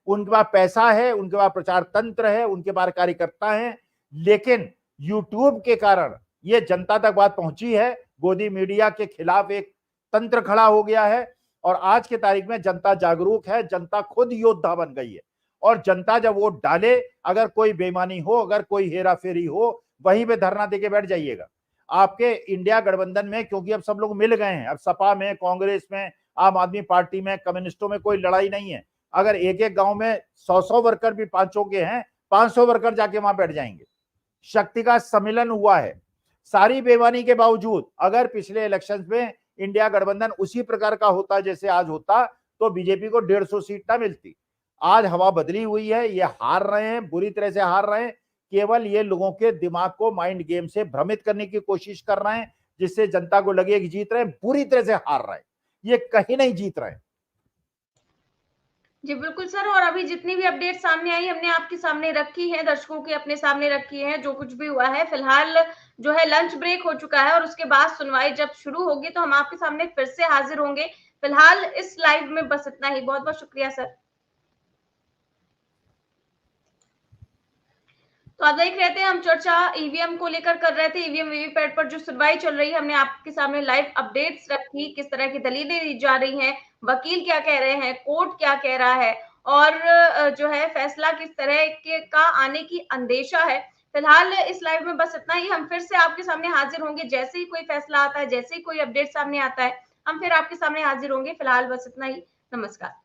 उनके पास पैसा है, उनके पास प्रचार तंत्र है, उनके पास कार्यकर्ता है, लेकिन यूट्यूब के कारण ये जनता तक बात पहुंची है। गोदी मीडिया के खिलाफ एक तंत्र खड़ा हो गया है और आज की तारीख में जनता जागरूक है, जनता खुद योद्धा बन गई है। और जनता जब वोट डाले, अगर कोई बेईमानी हो, अगर कोई हेरा फेरी हो, वहीं पे धरना देके बैठ जाइएगा। आपके इंडिया गठबंधन में, क्योंकि अब सब लोग मिल गए हैं, अब सपा में, कांग्रेस में, आम आदमी पार्टी में, कम्युनिस्टों में कोई लड़ाई नहीं है। अगर एक एक गांव में 100-100 वर्कर भी पांचों के हैं, 500 वर्कर जाके वहां बैठ जाएंगे। शक्ति का सम्मिलन हुआ है। सारी बेईमानी के बावजूद अगर पिछले इलेक्शंस में इंडिया गठबंधन उसी प्रकार का होता जैसे आज होता, तो बीजेपी को 150 सीट ना मिलती। आज हवा बदली हुई है, ये हार रहे हैं, बुरी तरह से हार रहे हैं। केवल ये लोगों के दिमाग को माइंड गेम से भ्रमित करने की कोशिश कर रहे हैं, जिससे जनता को लगे कि जीत रहे हैं, बुरी तरह से हार रहे हैं, ये कहीं नहीं जीत रहे हैं। जी बिल्कुल सर, और अभी जितनी भी अपडेट सामने आई हमने आपके सामने रखी है, दर्शकों के अपने सामने रखी है, जो कुछ भी हुआ है। फिलहाल जो है लंच ब्रेक हो चुका है और उसके बाद सुनवाई जब शुरू होगी तो हम आपके सामने फिर से हाजिर होंगे। फिलहाल इस लाइव में बस इतना ही। बहुत बहुत शुक्रिया सर। तो आप देख रहे थे, हम चर्चा ईवीएम को लेकर कर रहे थे। ईवीएम वीवीपैट पर जो सुनवाई चल रही है, हमने आपके सामने लाइव अपडेट्स रखी, किस तरह की दलीलें दी जा रही हैं, वकील क्या कह रहे हैं, कोर्ट क्या कह रहा है, और जो है फैसला किस तरह के का आने की अंदेशा है। फिलहाल इस लाइव में बस इतना ही। हम फिर से आपके सामने हाजिर होंगे, जैसे ही कोई फैसला आता है, जैसे ही कोई अपडेट सामने आता है, हम फिर आपके सामने हाजिर होंगे। फिलहाल बस इतना ही। नमस्कार।